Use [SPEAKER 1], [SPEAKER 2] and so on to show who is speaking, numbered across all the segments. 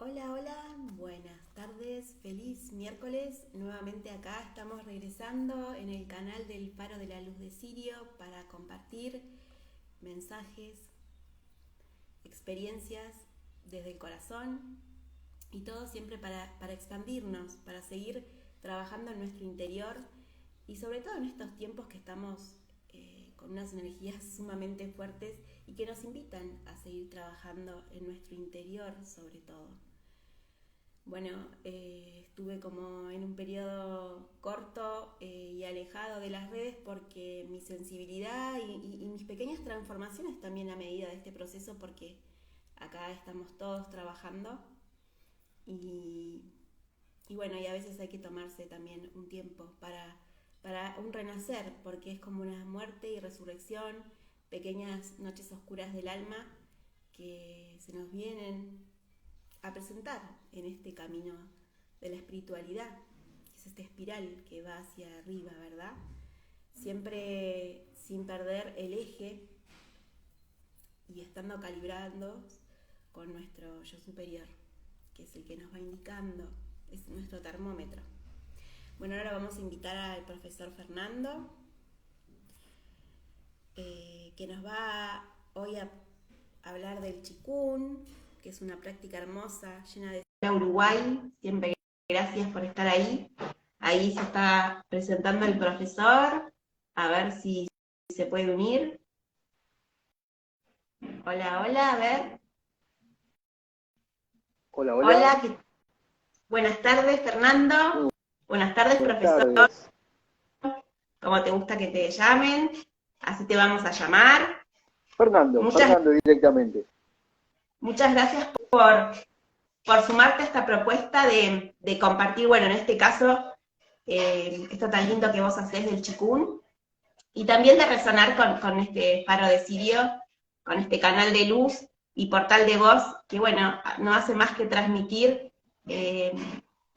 [SPEAKER 1] Hola, hola, buenas tardes, feliz miércoles. Nuevamente acá estamos regresando en el canal del Faro de la Luz de Sirio para compartir mensajes, experiencias desde el corazón y todo siempre para expandirnos, para seguir trabajando en nuestro interior y sobre todo en estos tiempos que estamos con unas energías sumamente fuertes y que nos invitan a seguir trabajando en nuestro interior sobre todo. Bueno, estuve como en un periodo corto y alejado de las redes porque mi sensibilidad y mis pequeñas transformaciones también a medida de este proceso, porque acá estamos todos trabajando y, y bueno, y a veces hay que tomarse también un tiempo para un renacer, porque es como una muerte y resurrección, pequeñas noches oscuras del alma que se nos vienen a presentar en este camino de la espiritualidad, que es esta espiral que va hacia arriba, ¿verdad? Siempre sin perder el eje y estando calibrados con nuestro yo superior, que es el que nos va indicando, es nuestro termómetro. Bueno, ahora vamos a invitar al profesor Fernando, que nos va hoy a hablar del Chikun, que es una práctica hermosa, llena de Uruguay. Siempre gracias por estar ahí. Ahí se está presentando el profesor, a ver si se puede unir. Hola, hola, a ver.
[SPEAKER 2] Hola, hola.
[SPEAKER 1] Hola, buenas tardes, Fernando.
[SPEAKER 2] Muy
[SPEAKER 1] Buenas tardes,
[SPEAKER 2] buenas
[SPEAKER 1] profesor.
[SPEAKER 2] tardes.
[SPEAKER 1] ¿Cómo te gusta que te llamen? Así te vamos a llamar.
[SPEAKER 2] Fernando,
[SPEAKER 1] Muchas,
[SPEAKER 2] Fernando directamente.
[SPEAKER 1] muchas gracias por sumarte a esta propuesta de compartir, bueno, en este caso, esto tan lindo que vos hacés del Chikun, y también de resonar con este faro de Sirio, con este canal de luz y portal de voz, que bueno, no hace más que transmitir eh,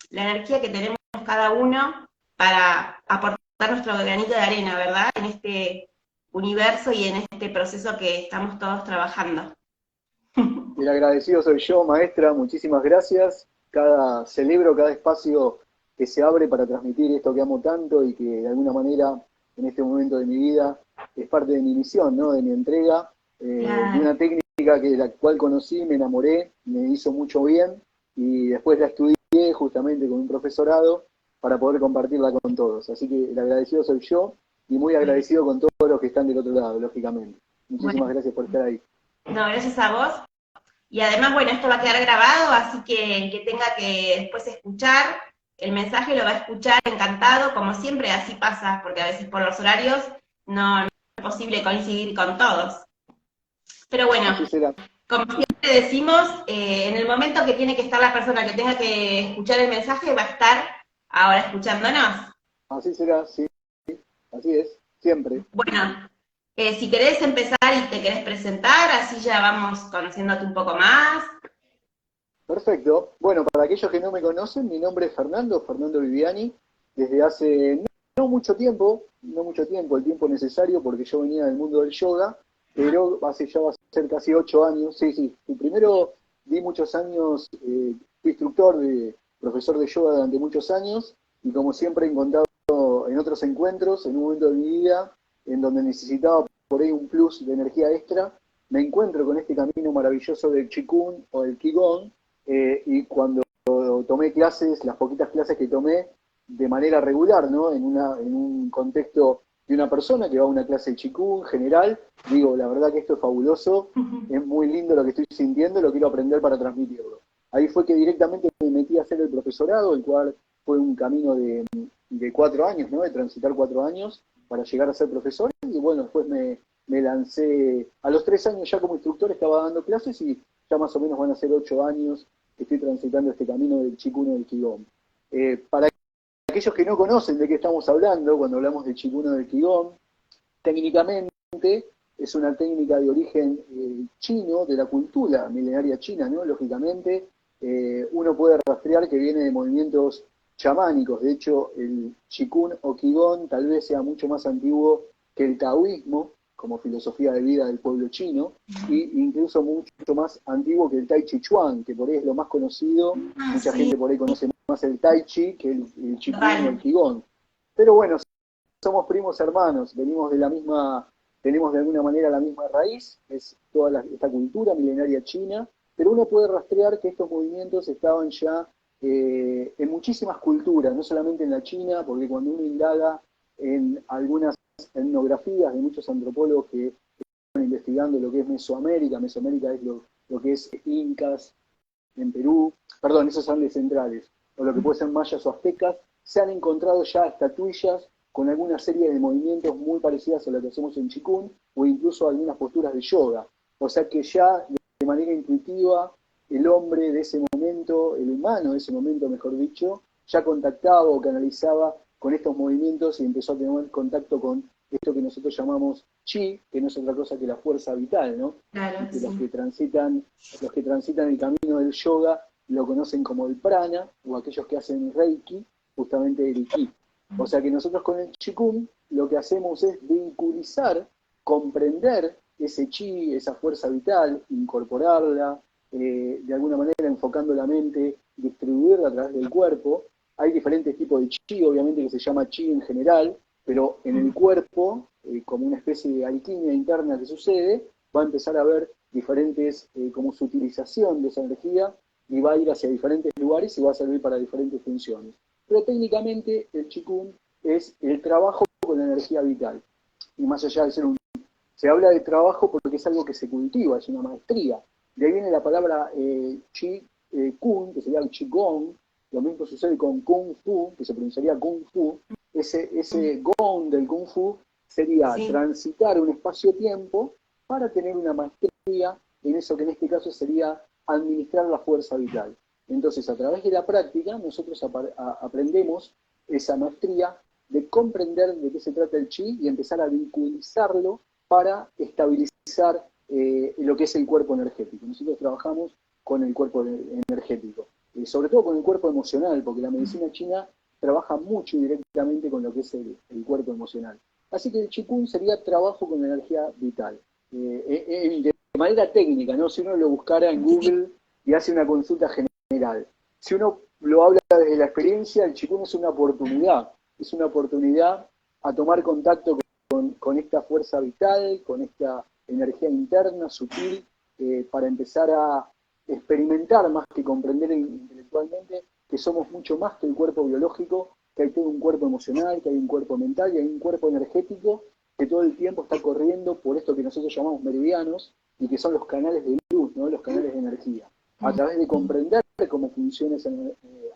[SPEAKER 1] la energía que tenemos cada uno para aportar nuestro granito de arena, ¿verdad? En este universo y en este proceso que estamos todos trabajando.
[SPEAKER 2] El agradecido soy yo, maestra. Muchísimas gracias. Celebro cada espacio que se abre para transmitir esto que amo tanto y que de alguna manera en este momento de mi vida es parte de mi misión, ¿no? De mi entrega, de
[SPEAKER 1] Claro.
[SPEAKER 2] una técnica que la cual conocí, me enamoré, me hizo mucho bien y después la estudié justamente con un profesorado para poder compartirla con todos. Así que el agradecido soy yo y muy agradecido con todos los que están del otro lado, lógicamente. Muchísimas
[SPEAKER 1] Bueno,
[SPEAKER 2] gracias por estar ahí.
[SPEAKER 1] no, gracias a vos. Y además, bueno, esto va a quedar grabado, así que el que tenga que después escuchar el mensaje lo va a escuchar encantado, como siempre, así pasa, porque a veces por los horarios no es posible coincidir con todos. Pero bueno,
[SPEAKER 2] Así será.
[SPEAKER 1] como siempre decimos, en el momento que tiene que estar la persona que tenga que escuchar el mensaje, va a estar ahora escuchándonos.
[SPEAKER 2] Así será, sí, así es, siempre.
[SPEAKER 1] Bueno, si querés empezar y te querés presentar, así ya vamos conociéndote un poco más.
[SPEAKER 2] Perfecto. Bueno, para aquellos que no me conocen, mi nombre es Fernando, Fernando Viviani. Desde hace no mucho tiempo, no mucho tiempo, el tiempo necesario, porque yo venía del mundo del yoga, pero hace ya va a ser casi 8 años. Sí, sí. Y primero di muchos años, fui instructor, profesor de yoga durante muchos años, y como siempre he encontrado en otros encuentros, en un momento de mi vida, en donde necesitaba por ahí un plus de energía extra, me encuentro con este camino maravilloso del Qigong o del Qigong, y cuando tomé clases, las poquitas clases que tomé de manera regular, ¿no? En un contexto de una persona que va a una clase de Qigong general, digo, la verdad que esto es fabuloso, es muy lindo lo que estoy sintiendo, lo quiero aprender para transmitirlo. Ahí fue que directamente me metí a hacer el profesorado, el cual fue un camino de 4 años, ¿no? De transitar 4 años para llegar a ser profesor, y bueno, después me lancé, a los 3 años ya como instructor estaba dando clases y ya más o menos van a ser 8 años que estoy transitando este camino del Chikuno del Qigong. Para aquellos que no conocen de qué estamos hablando, cuando hablamos del Chikuno del Qigong, técnicamente es una técnica de origen chino, de la cultura milenaria china, ¿no? Lógicamente, uno puede rastrear que viene de movimientos chamánicos. De hecho, el Qigong o Qigong tal vez sea mucho más antiguo que el taoísmo, como filosofía de vida del pueblo chino, e incluso mucho más antiguo que el Tai Chi Chuan, que por ahí es lo más conocido. Mucha
[SPEAKER 1] Sí,
[SPEAKER 2] gente por ahí conoce más el Tai Chi que el Qigong o el
[SPEAKER 1] total.
[SPEAKER 2] Qigong. Pero bueno, somos primos hermanos, venimos de la misma, tenemos de alguna manera la misma raíz, es toda esta cultura milenaria china, pero uno puede rastrear que estos movimientos estaban ya en muchísimas culturas, no solamente en la China, porque cuando uno indaga en algunas etnografías de muchos antropólogos que están investigando lo que es Mesoamérica, Mesoamérica es lo que es incas en Perú, perdón, esos Andes centrales, o lo que puede ser mayas o aztecas, se han encontrado ya estatuillas con alguna serie de movimientos muy parecidas a lo que hacemos en Qigong, o incluso algunas posturas de yoga. O sea que ya de manera intuitiva el hombre de ese momento, el humano de ese momento, mejor dicho, ya contactaba o canalizaba con estos movimientos y empezó a tener contacto con esto que nosotros llamamos chi, que no es otra cosa que la fuerza vital, ¿no? Y
[SPEAKER 1] Claro,
[SPEAKER 2] que
[SPEAKER 1] sí.
[SPEAKER 2] los que transitan el camino del yoga lo conocen como el prana, o aquellos que hacen reiki, justamente el ki. O sea que nosotros con el Qigong lo que hacemos es vinculizar, comprender ese chi, esa fuerza vital, incorporarla, de alguna manera enfocando la mente, distribuirla a través del cuerpo. Hay diferentes tipos de chi, obviamente que se llama chi en general, pero en el cuerpo, como una especie de alquimia interna que sucede, va a empezar a haber diferentes, como su utilización de esa energía, y va a ir hacia diferentes lugares y va a servir para diferentes funciones. Pero técnicamente el Qigong es el trabajo con la energía vital. Y más allá de ser un... Se habla de trabajo porque es algo que se cultiva, es una maestría. De ahí viene la palabra Qi Kung, que sería el Qigong. Lo mismo sucede con Kung Fu, que se pronunciaría Kung Fu. Ese Gong del Kung Fu sería
[SPEAKER 1] Sí,
[SPEAKER 2] transitar un espacio-tiempo para tener una maestría en eso que en este caso sería administrar la fuerza vital. Entonces, a través de la práctica, nosotros aprendemos esa maestría de comprender de qué se trata el chi y empezar a vinculizarlo para estabilizar lo que es el cuerpo energético. Nosotros trabajamos con el cuerpo energético, sobre todo con el cuerpo emocional, porque la medicina china trabaja mucho y directamente con lo que es el cuerpo emocional. Así que el Qigong sería trabajo con energía vital. De manera técnica, ¿no? Si uno lo buscara en
[SPEAKER 1] sí,
[SPEAKER 2] Google y hace una consulta general. Si uno lo habla desde la experiencia, el Qigong es una oportunidad a tomar contacto con esta fuerza vital, con esta energía interna, sutil, para empezar a experimentar más que comprender intelectualmente que somos mucho más que el cuerpo biológico, que hay todo un cuerpo emocional, que hay un cuerpo mental y hay un cuerpo energético que todo el tiempo está corriendo por esto que nosotros llamamos meridianos y que son los canales de luz, ¿no? Los canales de energía. A través de comprender cómo funciona esa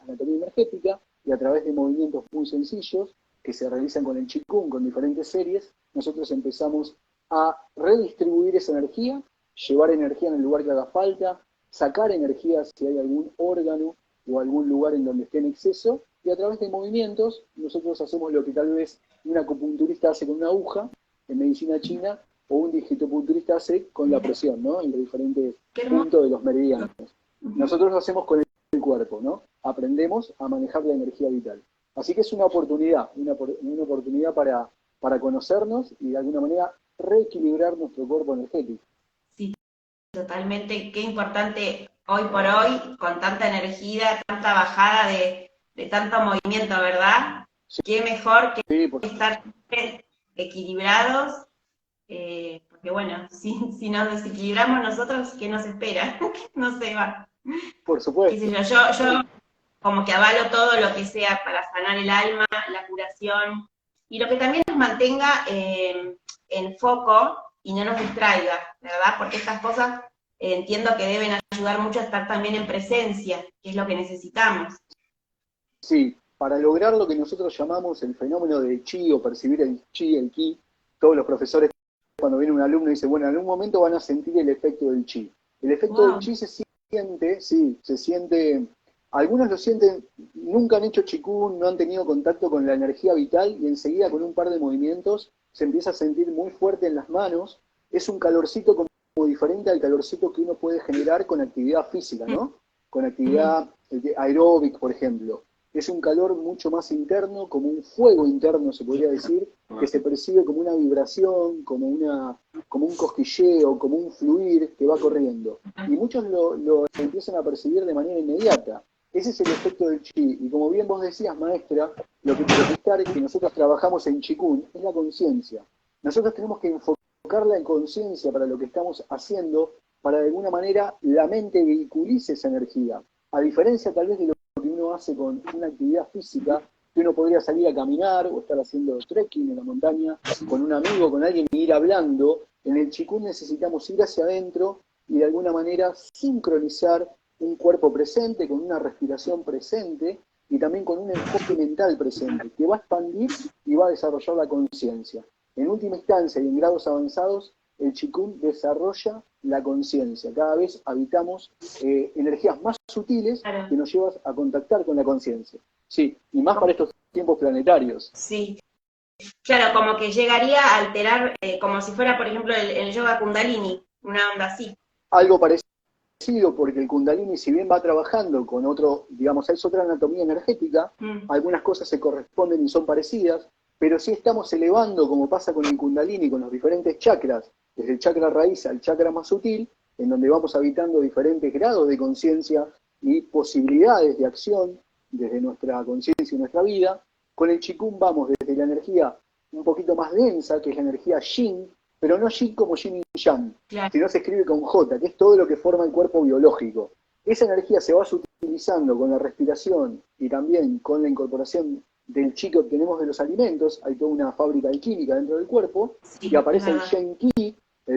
[SPEAKER 2] anatomía energética y a través de movimientos muy sencillos que se realizan con el Qigong, con diferentes series, nosotros empezamos a redistribuir esa energía, llevar energía en el lugar que haga falta, sacar energía si hay algún órgano o algún lugar en donde esté en exceso, y a través de movimientos nosotros hacemos lo que tal vez un acupunturista hace con una aguja en medicina china, o un digitopunturista hace con la presión, ¿no? En los diferentes
[SPEAKER 1] qué hermoso.
[SPEAKER 2] puntos de los meridianos. Nosotros lo hacemos con el cuerpo, ¿no? Aprendemos a manejar la energía vital. Así que es una oportunidad, una oportunidad para conocernos y de alguna manera reequilibrar nuestro cuerpo energético.
[SPEAKER 1] Sí, totalmente. Qué importante hoy por hoy, con tanta energía, tanta bajada de tanto movimiento, ¿verdad? Qué mejor que
[SPEAKER 2] Sí,
[SPEAKER 1] estar equilibrados, porque bueno, si nos desequilibramos nosotros, ¿qué nos espera? No sé, va.
[SPEAKER 2] por
[SPEAKER 1] Qué sé
[SPEAKER 2] supuesto.
[SPEAKER 1] yo como que avalo todo lo que sea para sanar el alma, la curación, y lo que también nos mantenga en foco y no nos distraiga, ¿verdad? Porque estas cosas entiendo que deben ayudar mucho a estar también en presencia, que es lo que necesitamos.
[SPEAKER 2] Sí, para lograr lo que nosotros llamamos el fenómeno de chi o percibir el chi, el ki, todos los profesores cuando viene un alumno dicen, bueno, en algún momento van a sentir el efecto del chi. El efecto del
[SPEAKER 1] Wow.
[SPEAKER 2] chi se siente, sí, se siente, algunos lo sienten, nunca han hecho chikun, no han tenido contacto con la energía vital y enseguida con un par de movimientos se empieza a sentir muy fuerte en las manos. Es un calorcito como diferente al calorcito que uno puede generar con actividad física, ¿no? Con actividad aeróbic, por ejemplo. es un calor mucho más interno, como un fuego interno, se podría decir, que se percibe como una vibración, como un cosquilleo, como un fluir que va corriendo. Y muchos lo empiezan a percibir de manera inmediata. Ese es el efecto del chi. Y como bien vos decías, maestra, lo que nosotros trabajamos en Chikun es la conciencia. Nosotros tenemos que enfocar la conciencia para lo que estamos haciendo, para de alguna manera la mente vehiculice esa energía. A diferencia tal vez de lo que uno hace con una actividad física, que uno podría salir a caminar o estar haciendo trekking en la montaña con un amigo, con alguien y ir hablando, en el Chikun necesitamos ir hacia adentro y de alguna manera sincronizar un cuerpo presente, con una respiración presente y también con un enfoque mental presente, que va a expandir y va a desarrollar la conciencia. En última instancia y en grados avanzados, el Chikun desarrolla la conciencia. Cada vez habitamos energías más sutiles que nos llevan a contactar con la conciencia. Sí, y más para estos tiempos planetarios.
[SPEAKER 1] Sí, claro, como que llegaría a alterar, como si fuera, por ejemplo, el yoga kundalini, una onda así.
[SPEAKER 2] Algo parecido, porque el Kundalini, si bien va trabajando con otro, digamos, es otra anatomía energética, algunas cosas se corresponden y son parecidas, pero sí estamos elevando, como pasa con el Kundalini, con los diferentes chakras, desde el chakra raíz al chakra más sutil, en donde vamos habitando diferentes grados de conciencia y posibilidades de acción desde nuestra conciencia y nuestra vida. Con el Chikun vamos desde la energía un poquito más densa, que es la energía Yin, pero no Yin como Yin y Yang,
[SPEAKER 1] Claro.
[SPEAKER 2] sino se escribe con J, que es todo lo que forma el cuerpo biológico. Esa energía se va sutilizando con la respiración y también con la incorporación del chi que obtenemos de los alimentos. Hay toda una fábrica de química dentro del cuerpo, y aparece el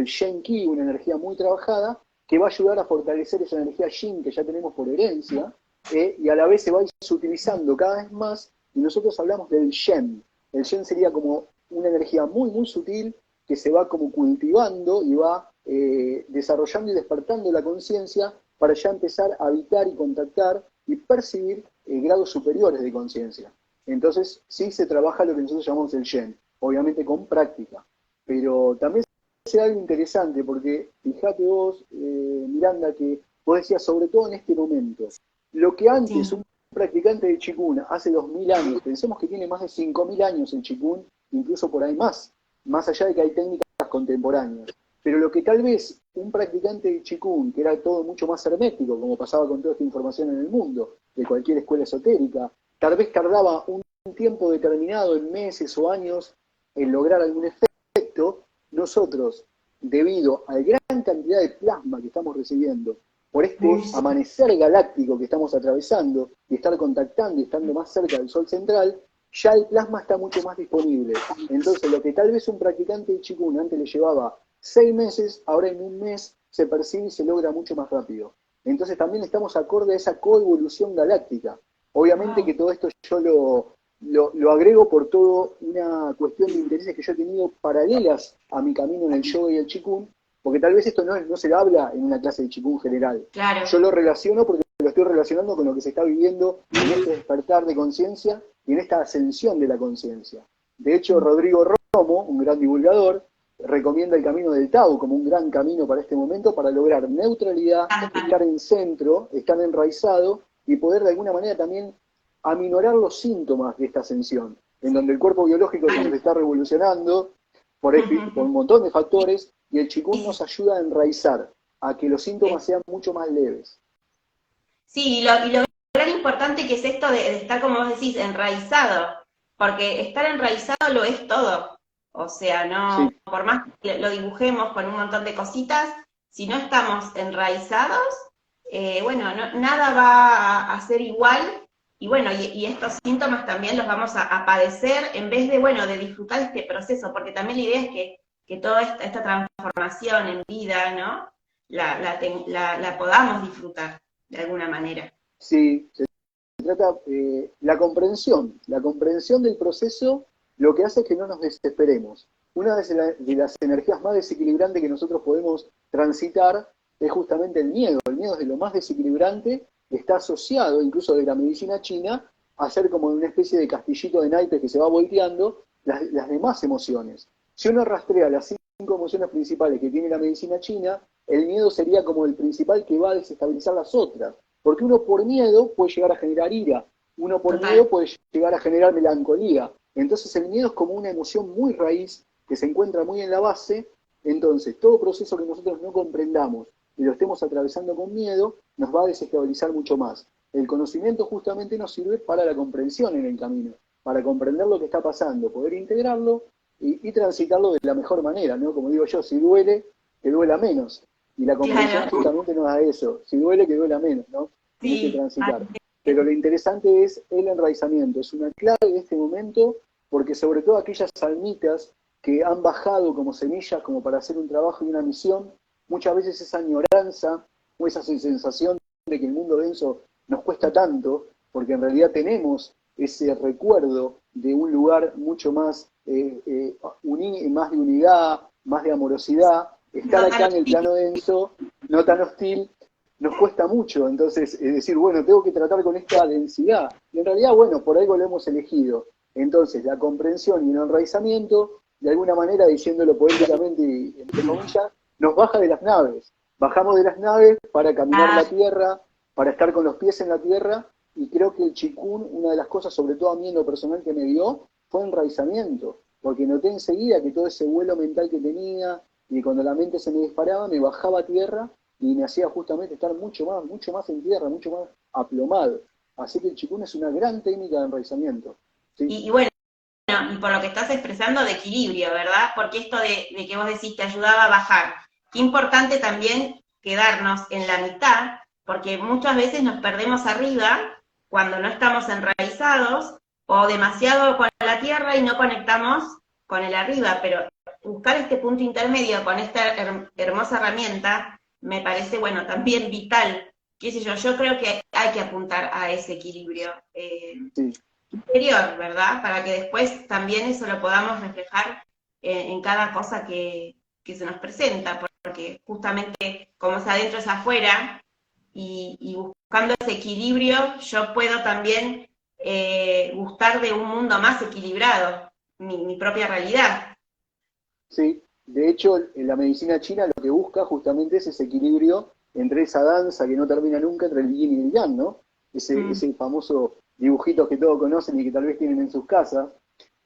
[SPEAKER 2] Shen Qi, una energía muy trabajada, que va a ayudar a fortalecer esa energía Yin que ya tenemos por herencia, y a la vez se va a ir sutilizando cada vez más, y nosotros hablamos del Shen. El Shen sería como una energía muy, muy sutil, que se va como cultivando y va desarrollando y despertando la conciencia para ya empezar a habitar y contactar y percibir grados superiores de conciencia. Entonces, sí se trabaja lo que nosotros llamamos el Shen, obviamente con práctica. Pero también es algo interesante, porque fíjate vos, Miranda, que vos decías, sobre todo en este momento, lo que antes un practicante de Chikun hace 2000 años, pensemos que tiene más de 5000 años en Chikun, incluso por ahí más allá de que hay técnicas contemporáneas. Pero lo que tal vez un practicante de Chikun, que era todo mucho más hermético, como pasaba con toda esta información en el mundo, de cualquier escuela esotérica, tal vez tardaba un tiempo determinado, en meses o años, en lograr algún efecto. Nosotros, debido a la gran cantidad de plasma que estamos recibiendo, por este amanecer galáctico que estamos atravesando, y estar contactando y estando más cerca del Sol central, ya el plasma está mucho más disponible. Entonces, lo que tal vez un practicante de Chikun antes le llevaba 6 meses, ahora en un mes se percibe y se logra mucho más rápido. Entonces también estamos acorde a esa coevolución galáctica. Obviamente que todo esto yo lo agrego por toda una cuestión de intereses que yo he tenido paralelas a mi camino en el yoga y el Chikun, porque tal vez esto no se habla en una clase de Chikun general.
[SPEAKER 1] Claro.
[SPEAKER 2] Yo lo relaciono porque lo estoy relacionando con lo que se está viviendo en este despertar de conciencia y en esta ascensión de la conciencia. De hecho, Rodrigo Romo, un gran divulgador, recomienda el camino del Tao como un gran camino para este momento, para lograr neutralidad, estar en centro, estar enraizado y poder de alguna manera también aminorar los síntomas de esta ascensión, en donde el cuerpo biológico se nos está revolucionando por un montón de factores, y el Chikun nos ayuda a enraizar, a que los síntomas sean mucho más leves.
[SPEAKER 1] Sí, y lo gran importante que es esto de estar, como vos decís, enraizado, porque estar enraizado lo es todo. O sea, no, por más que lo dibujemos con un montón de cositas, si no estamos enraizados, bueno, nada va a ser igual, y bueno, y estos síntomas también los vamos a padecer en vez de, bueno, de disfrutar este proceso, porque también la idea es que toda esta transformación en vida, ¿no? La podamos disfrutar de alguna manera.
[SPEAKER 2] Sí, se trata la comprensión del proceso, lo que hace es que no nos desesperemos. Una de las energías más desequilibrantes que nosotros podemos transitar es justamente el miedo. El miedo es de lo más desequilibrante, está asociado, incluso de la medicina china, a ser como una especie de castillito de naipes que se va volteando las demás emociones. Si uno rastrea las 5 emociones principales que tiene la medicina china, el miedo sería como el principal que va a desestabilizar las otras. Porque uno por miedo puede llegar a generar ira, uno por
[SPEAKER 1] Total.
[SPEAKER 2] miedo puede llegar a generar melancolía. Entonces el miedo es como una emoción muy raíz que se encuentra muy en la base. Entonces todo proceso que nosotros no comprendamos y lo estemos atravesando con miedo, nos va a desestabilizar mucho más. El conocimiento justamente nos sirve para la comprensión en el camino, para comprender lo que está pasando, poder integrarlo y transitarlo de la mejor manera, ¿no? Como digo yo, si duele, que duela menos. Y la comprensión
[SPEAKER 1] Claro,
[SPEAKER 2] justamente nos da eso. Si duele, que duela menos, ¿no? En ese
[SPEAKER 1] sí.
[SPEAKER 2] transitar. Pero lo interesante es el enraizamiento. Es una clave de este momento, porque sobre todo aquellas almitas que han bajado como semillas, como para hacer un trabajo y una misión, muchas veces esa añoranza o esa sensación de que el mundo denso nos cuesta tanto, porque en realidad tenemos ese recuerdo de un lugar mucho más, más de unidad, más de amorosidad. Estar
[SPEAKER 1] No tan
[SPEAKER 2] acá en el
[SPEAKER 1] hostil.
[SPEAKER 2] plano denso, no tan hostil, nos cuesta mucho. Entonces, es decir, bueno, tengo que tratar con esta densidad. Y en realidad, bueno, por algo lo hemos elegido. Entonces, la comprensión y el enraizamiento, de alguna manera, diciéndolo poéticamente y entre comillas, nos baja de las naves. Bajamos de las naves para caminar
[SPEAKER 1] Ah,
[SPEAKER 2] la tierra, para estar con los pies en la tierra, y creo que el chikun, una de las cosas, sobre todo a mí en lo personal que me dio, fue enraizamiento, porque noté enseguida que todo ese vuelo mental que tenía, y cuando la mente se me disparaba, me bajaba a tierra y me hacía justamente estar mucho más en tierra, mucho más aplomado. Así que el chikun es una gran técnica de enraizamiento. ¿Sí?
[SPEAKER 1] y bueno, y por lo que estás expresando de equilibrio, ¿verdad? Porque esto de que vos decís te ayudaba a bajar. Qué importante también quedarnos en la mitad, porque muchas veces nos perdemos arriba cuando no estamos enraizados o demasiado con la tierra y no conectamos con el arriba, pero buscar este punto intermedio con esta hermosa herramienta me parece, bueno, también vital. Qué sé yo creo que hay que apuntar a ese equilibrio.
[SPEAKER 2] Sí.
[SPEAKER 1] Interior, ¿verdad? Para que después también eso lo podamos reflejar en cada cosa que se nos presenta, porque justamente como es adentro es afuera, y buscando ese equilibrio, yo puedo también gustar de un mundo más equilibrado, mi propia realidad.
[SPEAKER 2] Sí, de hecho, en la medicina china lo que busca justamente es ese equilibrio entre esa danza que no termina nunca entre el yin y el yang, ¿no?
[SPEAKER 1] Mm.
[SPEAKER 2] Ese famoso dibujito que todos conocen y que tal vez tienen en sus casas,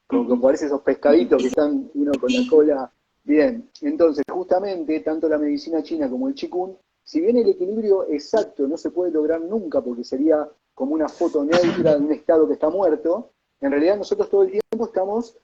[SPEAKER 2] como parece esos pescaditos que están uno con la
[SPEAKER 1] Sí,
[SPEAKER 2] cola. Bien, entonces justamente tanto la medicina china como el Qigong, si bien el equilibrio exacto no se puede lograr nunca porque sería como una foto neutra de un estado que está muerto, en realidad nosotros todo el tiempo estamos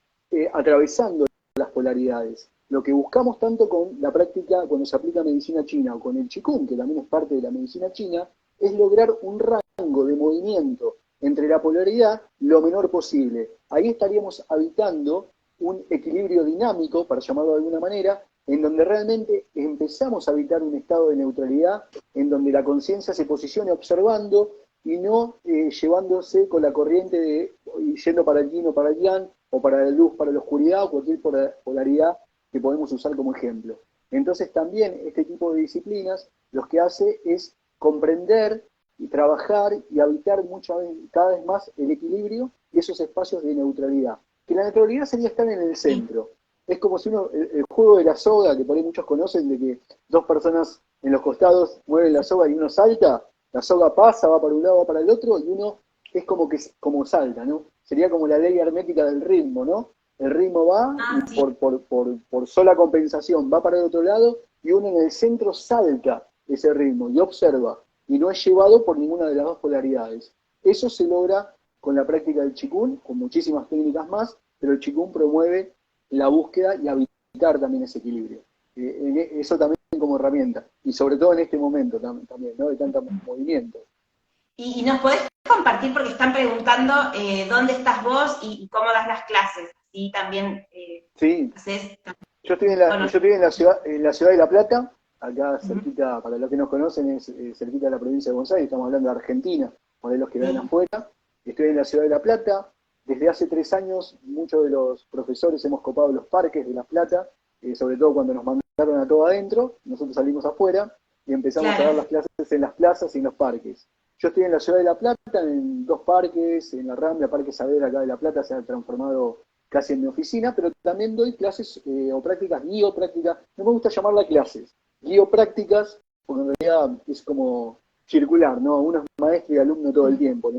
[SPEAKER 2] atravesando las polaridades. Lo que buscamos tanto con la práctica, cuando se aplica medicina china o con el Qigong, que también es parte de la medicina china, es lograr un rango de movimiento entre la polaridad lo menor posible. Ahí estaríamos habitando un equilibrio dinámico, para llamarlo de alguna manera, en donde realmente empezamos a habitar un estado de neutralidad, en donde la conciencia se posicione observando y no llevándose con la corriente de yendo para el yin o para el yang, o para la luz, para la oscuridad, o cualquier polaridad que podemos usar como ejemplo. Entonces también este tipo de disciplinas lo que hace es comprender y trabajar y habitar cada vez más el equilibrio y esos espacios de neutralidad. Que la neutralidad sería estar en el
[SPEAKER 1] sí.
[SPEAKER 2] centro. Es como si el juego de la soga, que por ahí muchos conocen, de que dos personas en los costados mueven la soga y uno salta, la soga pasa, va para un lado, va para el otro, y uno es como salta, ¿no? Sería como la ley hermética del ritmo, ¿no? El ritmo va y
[SPEAKER 1] Ah, sí.
[SPEAKER 2] por sola compensación va para el otro lado y uno en el centro salta ese ritmo y observa y no es llevado por ninguna de las dos polaridades. Eso se logra con la práctica del Qigong, con muchísimas técnicas más, pero el Qigong promueve la búsqueda y habitar también ese equilibrio. Eso también como herramienta, y sobre todo en este momento también, ¿no? De tanto movimiento.
[SPEAKER 1] Y nos podés compartir, porque están preguntando dónde estás vos y cómo das las clases. Así también
[SPEAKER 2] Sí,
[SPEAKER 1] haces
[SPEAKER 2] yo
[SPEAKER 1] conocer.
[SPEAKER 2] estoy en la ciudad de La Plata, acá cerquita, para los que nos conocen, es cerquita de la provincia de Buenos Aires, estamos hablando de Argentina, para los que ven
[SPEAKER 1] Sí,
[SPEAKER 2] afuera. Estoy en la ciudad de La Plata. Desde hace 3 años, muchos de los profesores hemos copado los parques de La Plata, sobre todo cuando nos mandaron a todo adentro, nosotros salimos afuera y empezamos a dar
[SPEAKER 1] claro.
[SPEAKER 2] las clases en las plazas y en los parques. Yo estoy en la ciudad de La Plata, en 2 parques, en la Rambla, Parque Saavedra acá de La Plata, se ha transformado casi en mi oficina, pero también doy clases o prácticas, guío prácticas, no me gusta llamarla clases, guío prácticas, porque en realidad es como circular, ¿no? Uno es maestro y alumno todo el tiempo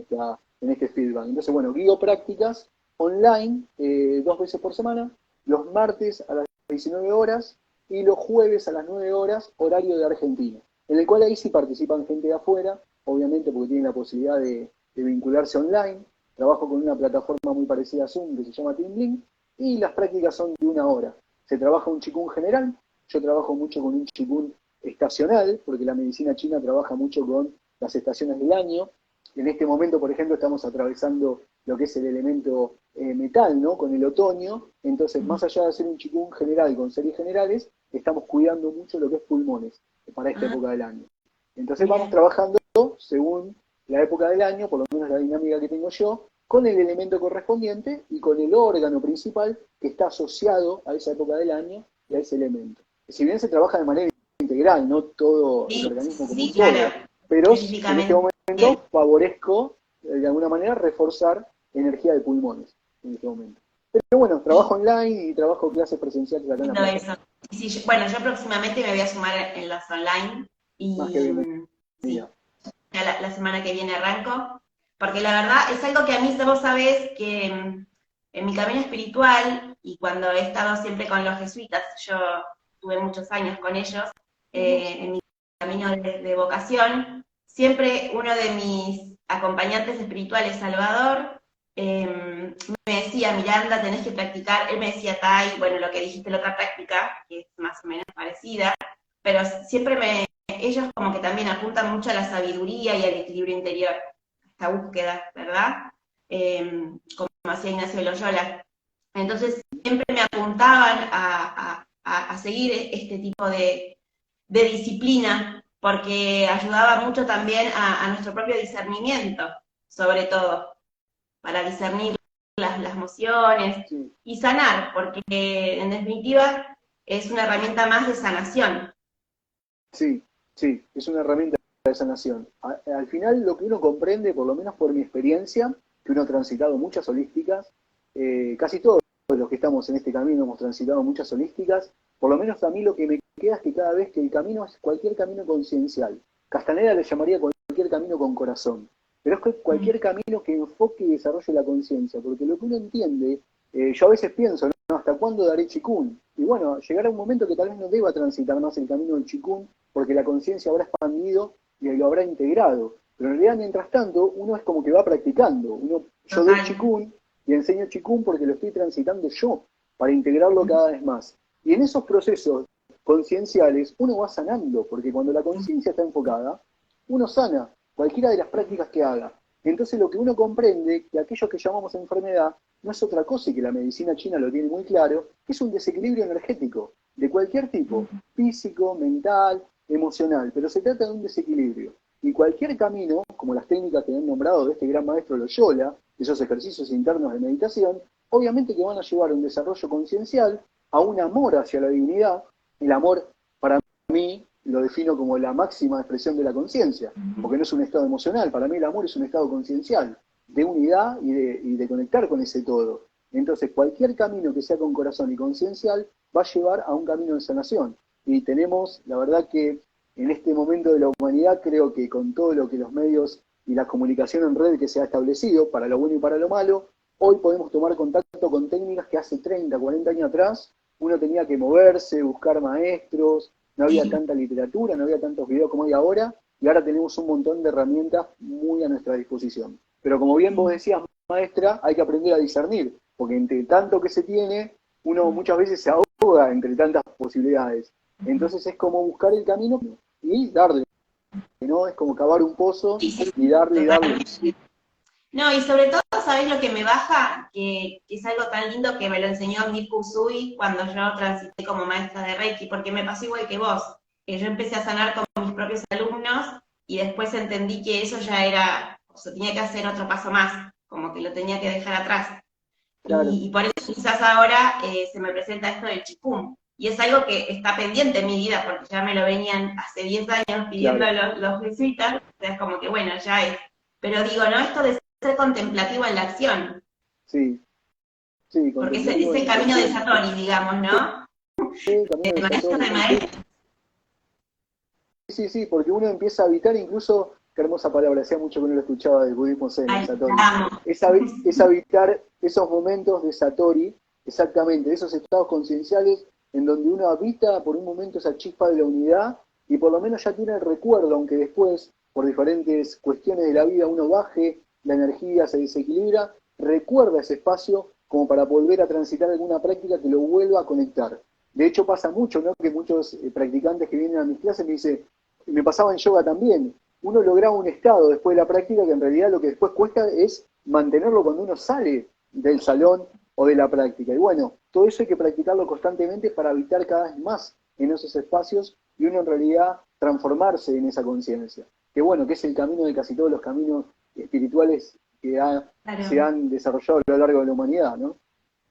[SPEAKER 2] en este feedback. Entonces, bueno, guío prácticas online 2 veces por semana, los martes a las 19 horas y los jueves a las 9 horas, horario de Argentina, en el cual ahí sí participan gente de afuera, obviamente porque tienen la posibilidad de vincularse online. Trabajo con una plataforma muy parecida a Zoom que se llama TeamLink, y las prácticas son de 1 hora. Se trabaja un chikung general, yo trabajo mucho con un chikung estacional, porque la medicina china trabaja mucho con las estaciones del año. En este momento, por ejemplo, estamos atravesando lo que es el elemento metal, ¿no? Con el otoño. Entonces, más allá de hacer un chikung general con series generales, estamos cuidando mucho lo que es pulmones para esta época del año. Entonces vamos trabajando según la época del año, por lo menos la dinámica que tengo yo, con el elemento correspondiente y con el órgano principal que está asociado a esa época del año y a ese elemento. Si bien se trabaja de manera integral, no todo el organismo como un todo, pero en este momento favorezco, de alguna manera, reforzar energía de pulmones en este momento. Pero bueno, trabajo online y trabajo clases presenciales acá en la plaza.
[SPEAKER 1] Sí, bueno, yo próximamente me voy a sumar en las online y sí, la semana que viene arranco, porque la verdad es algo que a mí, vos sabés que en mi camino espiritual y cuando he estado siempre con los jesuitas, yo tuve muchos años con ellos, en mi camino de vocación, siempre uno de mis acompañantes espirituales, Salvador, me decía, Miranda, tenés que practicar, él me decía, Tai, bueno, lo que dijiste la otra práctica, que es más o menos parecida, pero siempre ellos como que también apuntan mucho a la sabiduría y al equilibrio interior, a esta búsqueda, ¿verdad? Como hacía Ignacio de Loyola. Entonces siempre me apuntaban a seguir este tipo de disciplina, porque ayudaba mucho también a nuestro propio discernimiento, sobre todo, para discernir las emociones y sanar, porque en definitiva es una herramienta más de sanación.
[SPEAKER 2] Sí, es una herramienta de sanación. Al final lo que uno comprende, por lo menos por mi experiencia, que uno ha transitado muchas holísticas, casi todos los que estamos en este camino hemos transitado muchas holísticas, por lo menos a mí lo que me queda es que cada vez que el camino es cualquier camino conciencial. Castaneda le llamaría cualquier camino con corazón, pero es que cualquier camino que enfoque y desarrolle la conciencia, porque lo que uno entiende, yo a veces pienso, ¿no? ¿Hasta cuándo daré chikung? Y bueno, llegará un momento que tal vez no deba transitar más el camino del chikung, porque la conciencia habrá expandido y lo habrá integrado. Pero en realidad, mientras tanto, uno es como que va practicando. Yo doy chikung y enseño chikung porque lo estoy transitando yo, para integrarlo cada vez más. Y en esos procesos concienciales, uno va sanando, porque cuando la conciencia está enfocada, uno sana cualquiera de las prácticas que haga. Entonces lo que uno comprende, que aquello que llamamos enfermedad, no es otra cosa, y que la medicina china lo tiene muy claro, que es un desequilibrio energético, de cualquier tipo, físico, mental, emocional, pero se trata de un desequilibrio. Y cualquier camino, como las técnicas que han nombrado de este gran maestro Loyola, esos ejercicios internos de meditación, obviamente que van a llevar a un desarrollo conciencial, a un amor hacia la divinidad. El amor, para mí, lo defino como la máxima expresión de la conciencia, porque no es un estado emocional, para mí el amor es un estado conciencial, de unidad y de conectar con ese todo. Entonces, cualquier camino que sea con corazón y conciencial va a llevar a un camino de sanación. Y tenemos, la verdad que en este momento de la humanidad, creo que con todo lo que los medios y la comunicación en red que se ha establecido, para lo bueno y para lo malo, hoy podemos tomar contacto con técnicas que hace 30, 40 años atrás uno tenía que moverse, buscar maestros, no había tanta literatura, no había tantos videos como hay ahora, y ahora tenemos un montón de herramientas muy a nuestra disposición. Pero como bien vos decías, maestra, hay que aprender a discernir, porque entre tanto que se tiene, uno muchas veces se ahoga entre tantas posibilidades. Entonces es como buscar el camino y darle, ¿no? Es como cavar un pozo y darle y darle.
[SPEAKER 1] No, y sobre todo, ¿sabés lo que me baja? Que es algo tan lindo que me lo enseñó Miku Usui cuando yo transité como maestra de Reiki, porque me pasó igual que vos, que yo empecé a sanar con mis propios alumnos y después entendí que eso ya era, o sea, tenía que hacer otro paso más, como que lo tenía que dejar atrás. Claro. Y por eso quizás ahora se me presenta esto del Qigong. Y es algo que está pendiente en mi vida, porque ya me lo venían hace 10 años pidiendo claro. los jesuitas, o sea, es como que bueno, ya es. Pero digo, ¿no? Esto de ser contemplativo en la acción.
[SPEAKER 2] Sí,
[SPEAKER 1] porque es el camino de Satori, digamos, ¿no?
[SPEAKER 2] Sí, el camino de Satori. Sí, porque uno empieza a habitar incluso qué hermosa palabra, hacía mucho que no lo escuchaba del budismo zen,
[SPEAKER 1] Ay,
[SPEAKER 2] Satori.
[SPEAKER 1] amo.
[SPEAKER 2] Es habitar esos momentos de Satori, exactamente, esos estados concienciales en donde uno habita por un momento esa chispa de la unidad y por lo menos ya tiene el recuerdo, aunque después, por diferentes cuestiones de la vida, uno baje, la energía se desequilibra, recuerda ese espacio como para volver a transitar alguna práctica que lo vuelva a conectar. De hecho pasa mucho, ¿no? Que muchos practicantes que vienen a mis clases me dicen, me pasaba en yoga también, uno lograba un estado después de la práctica que en realidad lo que después cuesta es mantenerlo cuando uno sale del salón o de la práctica. Y bueno, todo eso hay que practicarlo constantemente para habitar cada vez más en esos espacios y uno en realidad transformarse en esa conciencia. Que bueno, que es el camino de casi todos los caminos espirituales que se
[SPEAKER 1] Claro,
[SPEAKER 2] han desarrollado a lo largo de la humanidad, ¿no?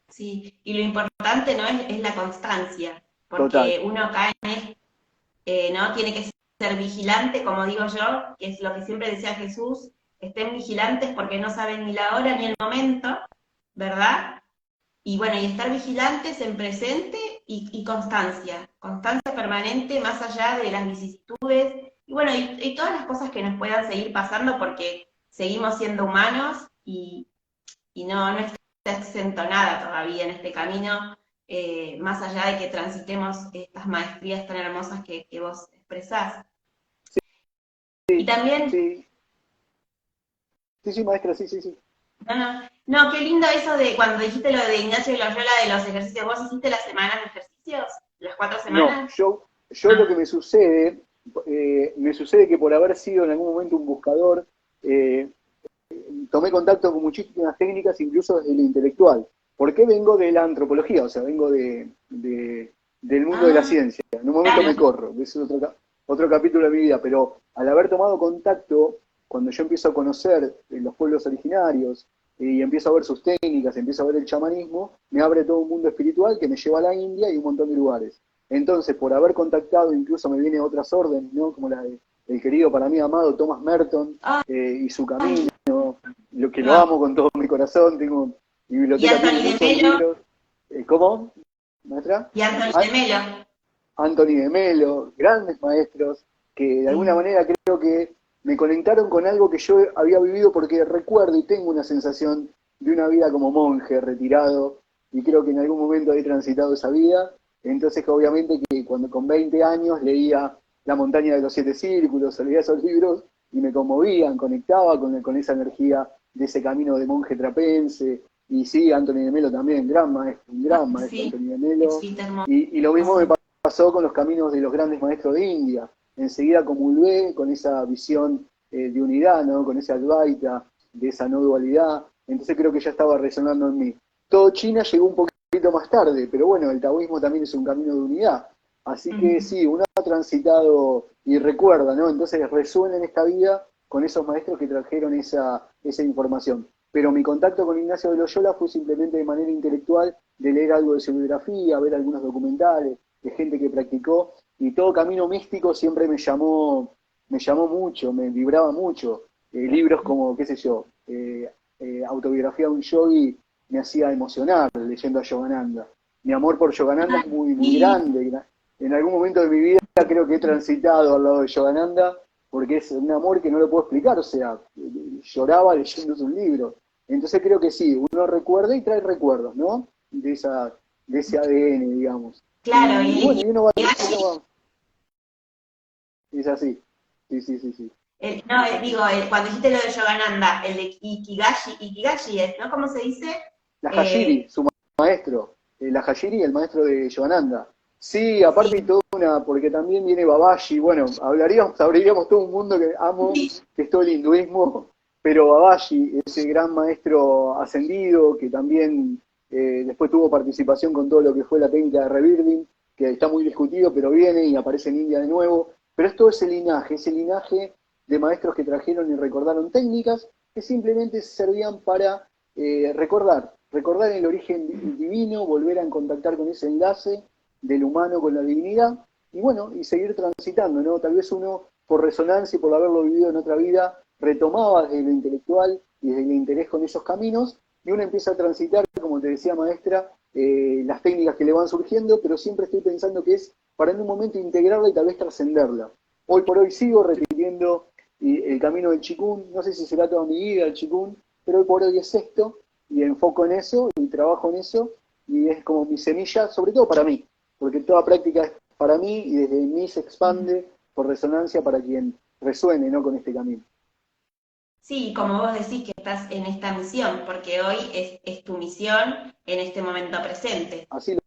[SPEAKER 1] sí. Y lo importante, ¿no? Es la constancia,
[SPEAKER 2] Total.
[SPEAKER 1] porque uno cae en ¿no? Tiene que ser vigilante, como digo yo, que es lo que siempre decía Jesús, estén vigilantes porque no saben ni la hora ni el momento, ¿verdad? Y bueno, y estar vigilantes en presente y constancia, constancia permanente más allá de las vicisitudes, y bueno, y todas las cosas que nos puedan seguir pasando porque seguimos siendo humanos y no está exento nada todavía en este camino, más allá de que transitemos estas maestrías tan hermosas que vos expresás. Y también,
[SPEAKER 2] Sí, sí, sí, maestra, sí, sí, sí.
[SPEAKER 1] no, qué lindo eso de cuando dijiste lo de Ignacio Loyola de los ejercicios. ¿Vos hiciste las semanas de ejercicios? ¿Las 4
[SPEAKER 2] No,
[SPEAKER 1] semanas?
[SPEAKER 2] yo lo que
[SPEAKER 1] Ah,
[SPEAKER 2] me sucede que por haber sido en algún momento un buscador, eh, tomé contacto con muchísimas técnicas, incluso desde lo intelectual. ¿Por qué vengo de la antropología? O sea, vengo del mundo de la
[SPEAKER 1] ah,
[SPEAKER 2] ciencia. En un momento me
[SPEAKER 1] claro.
[SPEAKER 2] corro, ese es otro capítulo de mi vida, pero al haber tomado contacto, cuando yo empiezo a conocer los pueblos originarios y empiezo a ver sus técnicas, empiezo a ver el chamanismo, me abre todo un mundo espiritual que me lleva a la India y un montón de lugares. Entonces, por haber contactado, incluso me vienen otras órdenes, ¿no? Como la del querido para mí amado Thomas Merton y su camino, lo que lo
[SPEAKER 1] Ay,
[SPEAKER 2] amo con todo mi corazón, tengo, mi
[SPEAKER 1] y
[SPEAKER 2] biblioteca tiene
[SPEAKER 1] Anthony de
[SPEAKER 2] muchos
[SPEAKER 1] Melo,
[SPEAKER 2] libros. ¿Cómo, maestra?
[SPEAKER 1] y Anthony de Melo.
[SPEAKER 2] Anthony de Melo, grandes maestros, que de alguna
[SPEAKER 1] Sí.
[SPEAKER 2] manera creo que me conectaron con algo que yo había vivido porque recuerdo y tengo una sensación de una vida como monje, retirado, y creo que en algún momento he transitado esa vida. Entonces, obviamente que cuando con 20 años leía La montaña de los siete círculos, leía esos libros y me conmovían, conectaba con esa energía de ese camino de monje trapense. Y sí, Anthony de Melo también, un gran
[SPEAKER 1] Ay,
[SPEAKER 2] maestro
[SPEAKER 1] sí,
[SPEAKER 2] Anthony de Melo.
[SPEAKER 1] sí,
[SPEAKER 2] Y lo mismo me
[SPEAKER 1] hermoso.
[SPEAKER 2] pasó con los caminos de los grandes maestros de India. Enseguida comulgué con esa visión de unidad, ¿no? Con esa Advaita, de esa no dualidad. Entonces creo que ya estaba resonando en mí. Todo China llegó un poquito más tarde, pero bueno, el taoísmo también es un camino de unidad. Así que
[SPEAKER 1] Ujú.
[SPEAKER 2] sí, uno ha transitado y recuerda, ¿no? Entonces resuena en esta vida con esos maestros que trajeron esa información. Pero mi contacto con Ignacio de Loyola fue simplemente de manera intelectual, de leer algo de su biografía, ver algunos documentales de gente que practicó, y todo camino místico siempre me llamó mucho, me vibraba mucho. Libros como, qué sé yo, Autobiografía de un yogi me hacía emocionar leyendo a Yogananda. Mi amor por Yogananda es muy, muy
[SPEAKER 1] Sí,
[SPEAKER 2] grande. En algún momento de mi vida creo que he transitado al lado de Yogananda porque es un amor que no lo puedo explicar, o sea, lloraba leyendo sus libros. Entonces creo que sí, uno recuerda y trae recuerdos, ¿no? De ese ADN, digamos.
[SPEAKER 1] claro,
[SPEAKER 2] Y bueno,
[SPEAKER 1] y,
[SPEAKER 2] y uno va, es así. Sí, sí, sí, sí.
[SPEAKER 1] no, digo, cuando dijiste lo de Yogananda, el de Ikigashi es, ¿no? ¿Cómo se dice?
[SPEAKER 2] La Hashiri,
[SPEAKER 1] Eh,
[SPEAKER 2] su maestro, la Hashiri, el maestro de Yogananda. Sí, aparte y
[SPEAKER 1] sí,
[SPEAKER 2] toda una, porque también viene Babaji, bueno, abriríamos todo un mundo que amo,
[SPEAKER 1] sí,
[SPEAKER 2] que es todo el hinduismo, pero Babaji, ese gran maestro ascendido, que también después tuvo participación con todo lo que fue la técnica de Rebirthing, que está muy discutido, pero viene y aparece en India de nuevo. Pero es todo ese linaje de maestros que trajeron y recordaron técnicas que simplemente servían para recordar el origen divino, volver a contactar con ese enlace del humano con la divinidad, y bueno, y seguir transitando, ¿no? Tal vez uno, por resonancia y por haberlo vivido en otra vida, retomaba desde lo intelectual y desde el interés con esos caminos, y uno empieza a transitar, como te decía maestra, las técnicas que le van surgiendo, pero siempre estoy pensando que es para en un momento integrarla y tal vez trascenderla. Hoy por hoy sigo repitiendo y el camino del Chikun, no sé si será toda mi vida el Chikun, pero hoy por hoy es esto, y enfoco en eso, y trabajo en eso, y es como mi semilla, sobre todo para mí, porque toda práctica es para mí, y desde mí se expande por resonancia para quien resuene, ¿no?, con este camino.
[SPEAKER 1] Sí, como vos decís que estás en esta misión, porque hoy es tu misión en este momento presente.
[SPEAKER 2] Así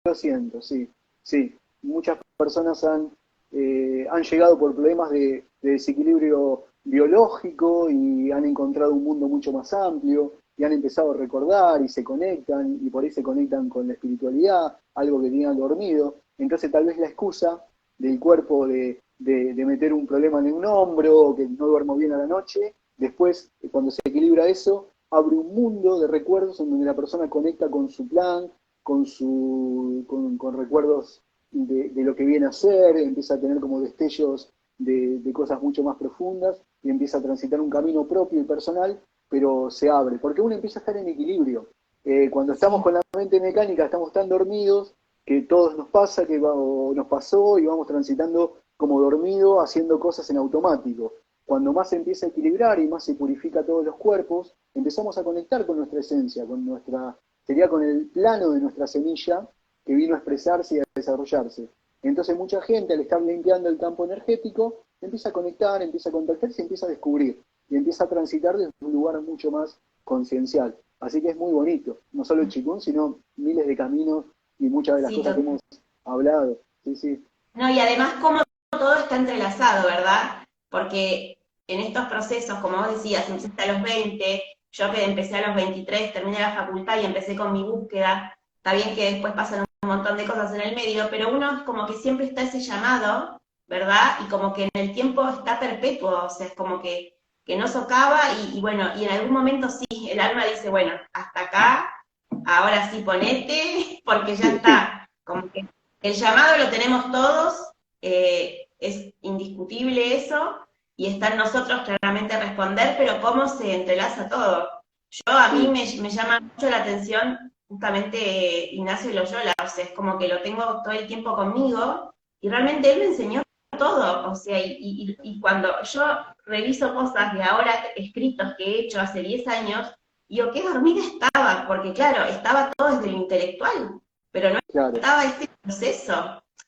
[SPEAKER 2] lo siento, sí, sí. Muchas personas han llegado por problemas de desequilibrio biológico y han encontrado un mundo mucho más amplio y han empezado a recordar y se conectan y por ahí se conectan con la espiritualidad, algo que tenían dormido. Entonces tal vez la excusa del cuerpo de meter un problema en un hombro o que no duermo bien a la noche, después cuando se equilibra eso, abre un mundo de recuerdos en donde la persona conecta con su plan, con recuerdos de lo que viene a ser, empieza a tener como destellos de cosas mucho más profundas y empieza a transitar un camino propio y personal, pero se abre, porque uno empieza a estar en equilibrio. Cuando estamos con la mente mecánica, estamos tan dormidos que todo nos pasa, o nos pasó y vamos transitando como dormido, haciendo cosas en automático. Cuando más se empieza a equilibrar y más se purifica todos los cuerpos, empezamos a conectar con nuestra esencia, sería con el plano de nuestra semilla que vino a expresarse y a desarrollarse. Entonces mucha gente al estar limpiando el campo energético empieza a conectar, empieza a contactarse y empieza a descubrir y empieza a transitar desde un lugar mucho más conciencial. Así que es muy bonito, no solo el Qigong, sino miles de caminos y muchas de las
[SPEAKER 1] Sí,
[SPEAKER 2] cosas que hemos hablado. Sí, sí.
[SPEAKER 1] no, y además cómo todo está entrelazado, ¿verdad? Porque en estos procesos, como vos decías, empezaste a los 20, yo que empecé a los 23, terminé la facultad y empecé con mi búsqueda. Está bien que después pasan un montón de cosas en el medio, pero uno es como que siempre está ese llamado, ¿verdad? Y como que en el tiempo está perpetuo, o sea, es como que no socava y bueno, y en algún momento sí, el alma dice, bueno, hasta acá, ahora sí ponete, porque ya está. Como que el llamado lo tenemos todos, es indiscutible eso, y está en nosotros claramente responder, pero cómo se entrelaza todo. A mí
[SPEAKER 2] Sí,
[SPEAKER 1] me llama mucho la atención justamente Ignacio Loyola, o sea, es como que lo tengo todo el tiempo conmigo, y realmente él me enseñó todo, o sea, y cuando yo reviso cosas de ahora, escritos que he hecho hace 10 años, digo, qué dormida estaba, porque claro, estaba todo desde lo intelectual, pero no
[SPEAKER 2] claro.
[SPEAKER 1] estaba este proceso.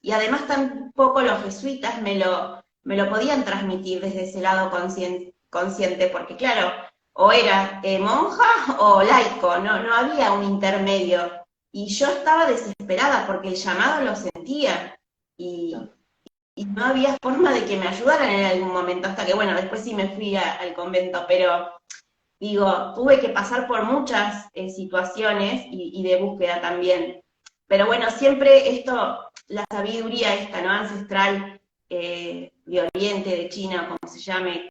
[SPEAKER 1] Y además tampoco los jesuitas me lo podían transmitir desde ese lado consciente, porque claro, o era monja o laico, no había un intermedio. Y yo estaba desesperada porque el llamado lo sentía y,
[SPEAKER 2] Claro.
[SPEAKER 1] y no había forma de que me ayudaran en algún momento, hasta que bueno, después sí me fui al convento, pero digo, tuve que pasar por muchas situaciones y de búsqueda también. Pero bueno, siempre esto, la sabiduría esta, ¿no? Ancestral, de Oriente, de China, como se llame,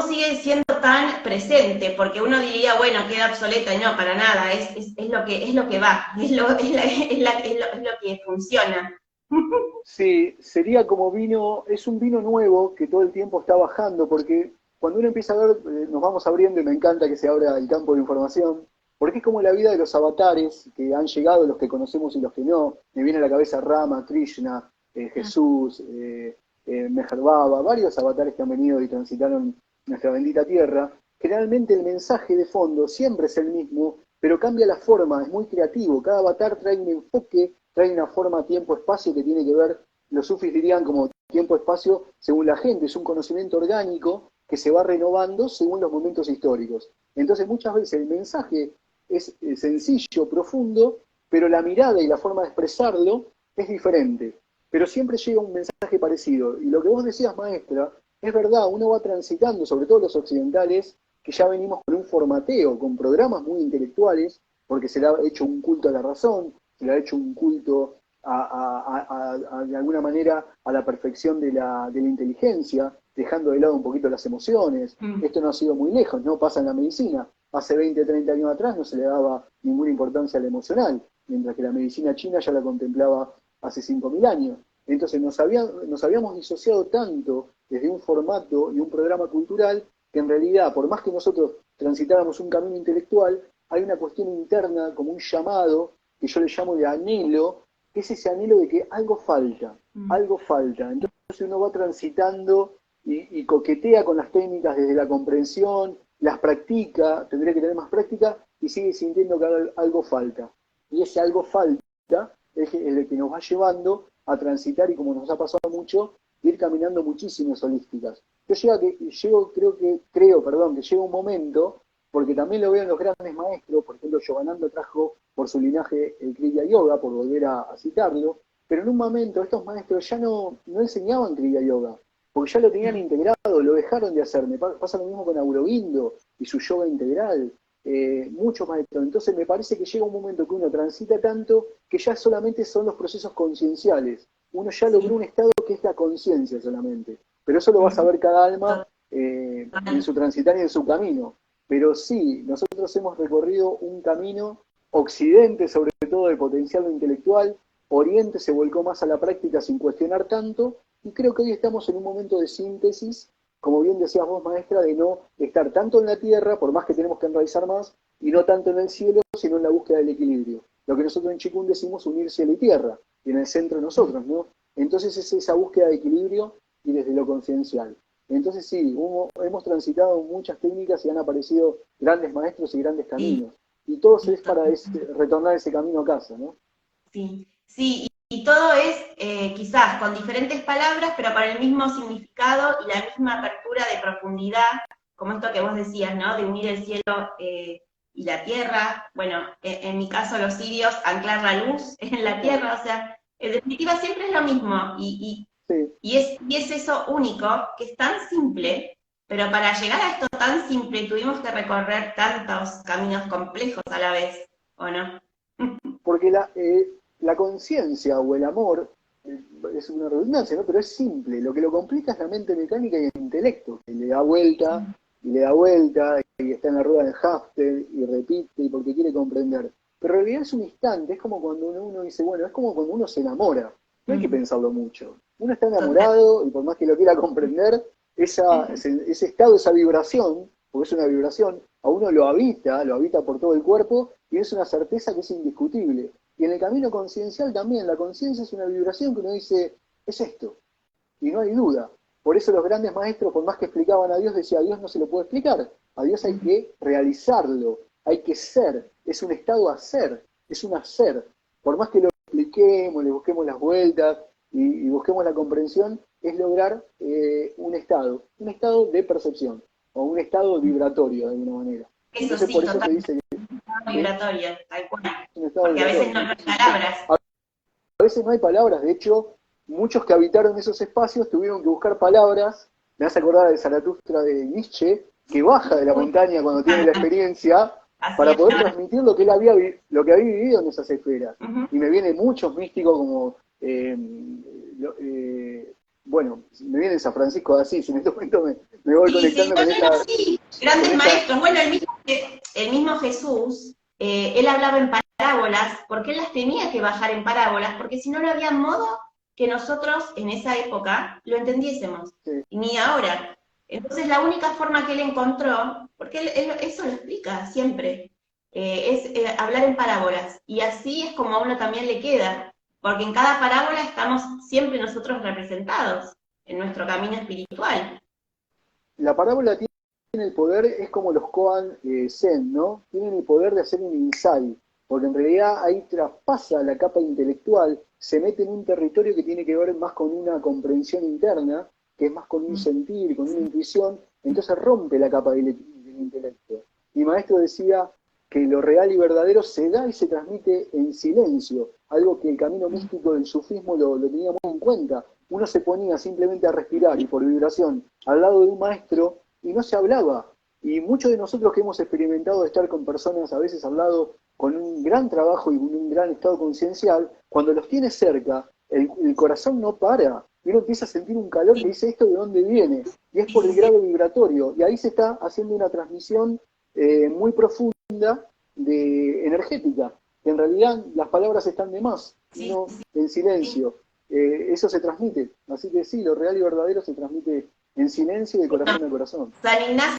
[SPEAKER 1] sigue siendo tan presente, porque uno diría, bueno, queda obsoleta, y no, para nada, es lo que va, es lo que funciona.
[SPEAKER 2] Sí, sería como vino, es un vino nuevo que todo el tiempo está bajando, porque cuando uno empieza a ver, nos vamos abriendo y me encanta que se abra el campo de información, porque es como la vida de los avatares que han llegado, los que conocemos y los que no. Me viene a la cabeza Rama, Krishna, Jesús, Meher Baba, varios avatares que han venido y transitaron nuestra bendita tierra. Generalmente el mensaje de fondo siempre es el mismo, pero cambia la forma, es muy creativo. Cada avatar trae un enfoque, trae una forma tiempo-espacio que tiene que ver, los sufis dirían como tiempo-espacio según la gente, es un conocimiento orgánico que se va renovando según los momentos históricos. Entonces muchas veces el mensaje es sencillo, profundo, pero la mirada y la forma de expresarlo es diferente. Pero siempre llega un mensaje parecido. Y lo que vos decías, maestra, es verdad, uno va transitando, sobre todo los occidentales, que ya venimos con un formateo, con programas muy intelectuales, porque se le ha hecho un culto a la razón, se le ha hecho un culto de alguna manera a la perfección de la inteligencia, dejando de lado un poquito las emociones.
[SPEAKER 1] Mm.
[SPEAKER 2] Esto no ha sido muy lejos, no pasa en la medicina. Hace 20, 30 años atrás no se le daba ninguna importancia al emocional, mientras que la medicina china ya la contemplaba hace 5.000 años. Entonces nos habíamos disociado tanto desde un formato y un programa cultural que en realidad, por más que nosotros transitáramos un camino intelectual, hay una cuestión interna, como un llamado, que yo le llamo de anhelo, que es ese anhelo de que algo falta, algo falta. Entonces uno va transitando y coquetea con las técnicas desde la comprensión, las practica, tendría que tener más práctica, y sigue sintiendo que algo falta. Y ese algo falta es el que nos va llevando a transitar, y como nos ha pasado mucho, ir caminando muchísimas holísticas. Creo que llega un momento, porque también lo veo en los grandes maestros, por ejemplo, Yogananda trajo por su linaje el Kriya Yoga, por volver a citarlo, pero en un momento estos maestros ya no enseñaban Kriya Yoga, porque ya lo tenían integrado, lo dejaron de hacer. Me pasa lo mismo con Aurobindo y su yoga integral, muchos maestros. Entonces me parece que llega un momento que uno transita tanto que ya solamente son los procesos concienciales. Uno ya logró un estado que es la conciencia solamente, pero eso lo va a saber cada alma en su transitar y en su camino. Pero sí, nosotros hemos recorrido un camino, Occidente sobre todo de potencial intelectual, Oriente se volcó más a la práctica sin cuestionar tanto, y creo que hoy estamos en un momento de síntesis, como bien decías vos, maestra, de no estar tanto en la tierra, por más que tenemos que enraizar más, y no tanto en el cielo, sino en la búsqueda del equilibrio. Lo que nosotros en Chikun decimos unir cielo y tierra, y en el centro nosotros, ¿no? Entonces es esa búsqueda de equilibrio y desde lo conciencial. Entonces sí, hemos transitado muchas técnicas y han aparecido grandes maestros y grandes caminos. Y todo es para retornar ese camino a casa, ¿no?
[SPEAKER 1] Sí, sí, y todo es quizás con diferentes palabras, pero con el mismo significado y la misma apertura de profundidad, como esto que vos decías, ¿no? De unir el cielo y la tierra. Bueno, en mi caso los sirios, anclar la luz en la tierra, o sea, en definitiva siempre es lo mismo,
[SPEAKER 2] Sí.
[SPEAKER 1] y es eso único, que es tan simple, pero para llegar a esto tan simple tuvimos que recorrer tantos caminos complejos a la vez, ¿o no?
[SPEAKER 2] Porque la conciencia o el amor, es una redundancia, ¿no? Pero es simple. Lo que lo complica es la mente mecánica y el intelecto, que le da vuelta y le da vuelta y está en la rueda del hámster y repite y porque quiere comprender. Pero en realidad es un instante, es como cuando uno dice, bueno, es como cuando uno se enamora. No hay que pensarlo mucho. Uno está enamorado y por más que lo quiera comprender, ese estado, esa vibración, porque es una vibración, a uno lo habita por todo el cuerpo y es una certeza que es indiscutible. Y en el camino conciencial también, la conciencia es una vibración que uno dice, es esto, y no hay duda. Por eso los grandes maestros, por más que explicaban a Dios, decía, a Dios no se lo puede explicar, a Dios hay que realizarlo, hay que ser, es un estado a ser, es un hacer. Por más que lo expliquemos, le busquemos las vueltas y busquemos la comprensión, es lograr un estado de percepción, o un estado vibratorio de alguna manera.
[SPEAKER 1] Eso
[SPEAKER 2] entonces
[SPEAKER 1] sí,
[SPEAKER 2] por eso te dice que
[SPEAKER 1] vibratorio, tal cual.
[SPEAKER 2] porque
[SPEAKER 1] Porque a veces no hay palabras.
[SPEAKER 2] A veces no hay palabras, de hecho, muchos que habitaron esos espacios tuvieron que buscar palabras. Me hace acordar de Zaratustra de Nietzsche, que baja de la montaña cuando tiene la experiencia para poder transmitir lo que él había vivido en esas esferas. Y me vienen muchos místicos como, bueno, me viene San Francisco de Asís, en este momento me voy conectando con esta...
[SPEAKER 1] Sí, grandes maestros. Bueno, el mismo Jesús, él hablaba en parábolas, porque él las tenía que bajar en parábolas, porque si no, no había modo que nosotros en esa época lo entendiésemos, ni ahora. Entonces la única forma que él encontró, porque él eso lo explica siempre, es hablar en parábolas, y así es como a uno también le queda, porque en cada parábola estamos siempre nosotros representados en nuestro camino espiritual.
[SPEAKER 2] La parábola tiene el poder, es como los koan zen, ¿no? Tienen el poder de hacer un insight, porque en realidad ahí traspasa la capa intelectual, se mete en un territorio que tiene que ver más con una comprensión interna, que es más con un sentir, con una intuición, entonces rompe la capa del intelecto. Mi maestro decía que lo real y verdadero se da y se transmite en silencio, algo que el camino místico del sufismo lo tenía muy en cuenta. Uno se ponía simplemente a respirar y por vibración al lado de un maestro y no se hablaba. Y muchos de nosotros que hemos experimentado de estar con personas a veces al lado con un gran trabajo y un gran estado conciencial, cuando los tienes cerca, el corazón no para. Y uno empieza a sentir un calor que dice, ¿esto de dónde viene? Y es por el grado vibratorio. Y ahí se está haciendo una transmisión muy profunda, energética. Que en realidad las palabras están de más, sino en silencio. Eso se transmite. Así que sí, lo real y verdadero se transmite en silencio y de corazón a corazón.
[SPEAKER 1] San Ignacio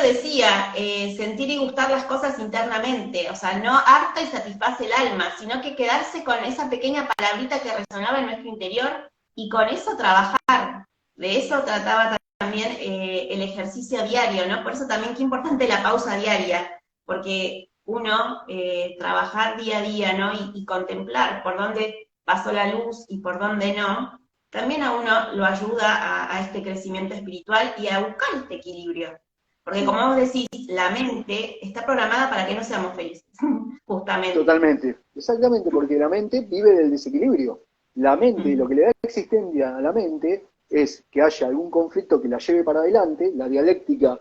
[SPEAKER 1] decía, sentir y gustar las cosas internamente, o sea, no harta y satisface el alma, sino que quedarse con esa pequeña palabrita que resonaba en nuestro interior y con eso trabajar. De eso trataba también el ejercicio diario, ¿no? Por eso también qué importante la pausa diaria, porque uno trabajar día a día, ¿no? Y contemplar por dónde pasó la luz y por dónde no, también a uno lo ayuda a este crecimiento espiritual y a buscar este equilibrio. Porque
[SPEAKER 2] Sí.
[SPEAKER 1] como vos decís, la mente está programada para que no seamos felices, justamente.
[SPEAKER 2] Totalmente, exactamente, porque la mente vive del desequilibrio. La mente, lo que le da existencia a la mente es que haya algún conflicto que la lleve para adelante, la dialéctica,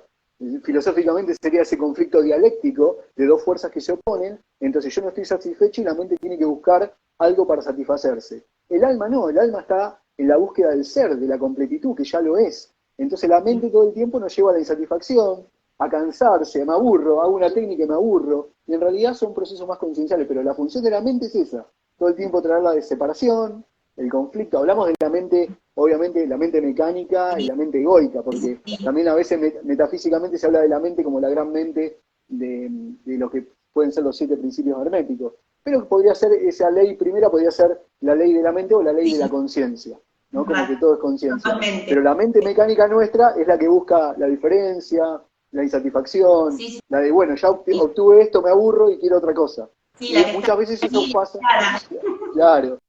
[SPEAKER 2] filosóficamente sería ese conflicto dialéctico de dos fuerzas que se oponen, entonces yo no estoy satisfecho y la mente tiene que buscar algo para satisfacerse. El alma no, el alma está en la búsqueda del ser, de la completitud, que ya lo es. Entonces la mente todo el tiempo nos lleva a la insatisfacción, a cansarse, me aburro, hago una técnica y me aburro. Y en realidad son procesos más concienciales, pero la función de la mente es esa. Todo el tiempo traerla de separación, el conflicto. Hablamos de la mente, obviamente, la mente mecánica y la mente egoica, porque también a veces metafísicamente se habla de la mente como la gran mente de lo que pueden ser los 7 principios herméticos. Pero podría ser esa ley primera, podría ser la ley de la mente o la ley de la conciencia, ¿no? Como que todo es conciencia. Pero la mente mecánica nuestra es la que busca la diferencia, la insatisfacción,
[SPEAKER 1] Sí, sí,
[SPEAKER 2] la de, bueno, ya
[SPEAKER 1] sí,
[SPEAKER 2] obtuve esto, me aburro y quiero otra cosa.
[SPEAKER 1] sí,
[SPEAKER 2] Y
[SPEAKER 1] la que
[SPEAKER 2] muchas
[SPEAKER 1] está
[SPEAKER 2] veces eso
[SPEAKER 1] aquí,
[SPEAKER 2] pasa,
[SPEAKER 1] clara.
[SPEAKER 2] claro,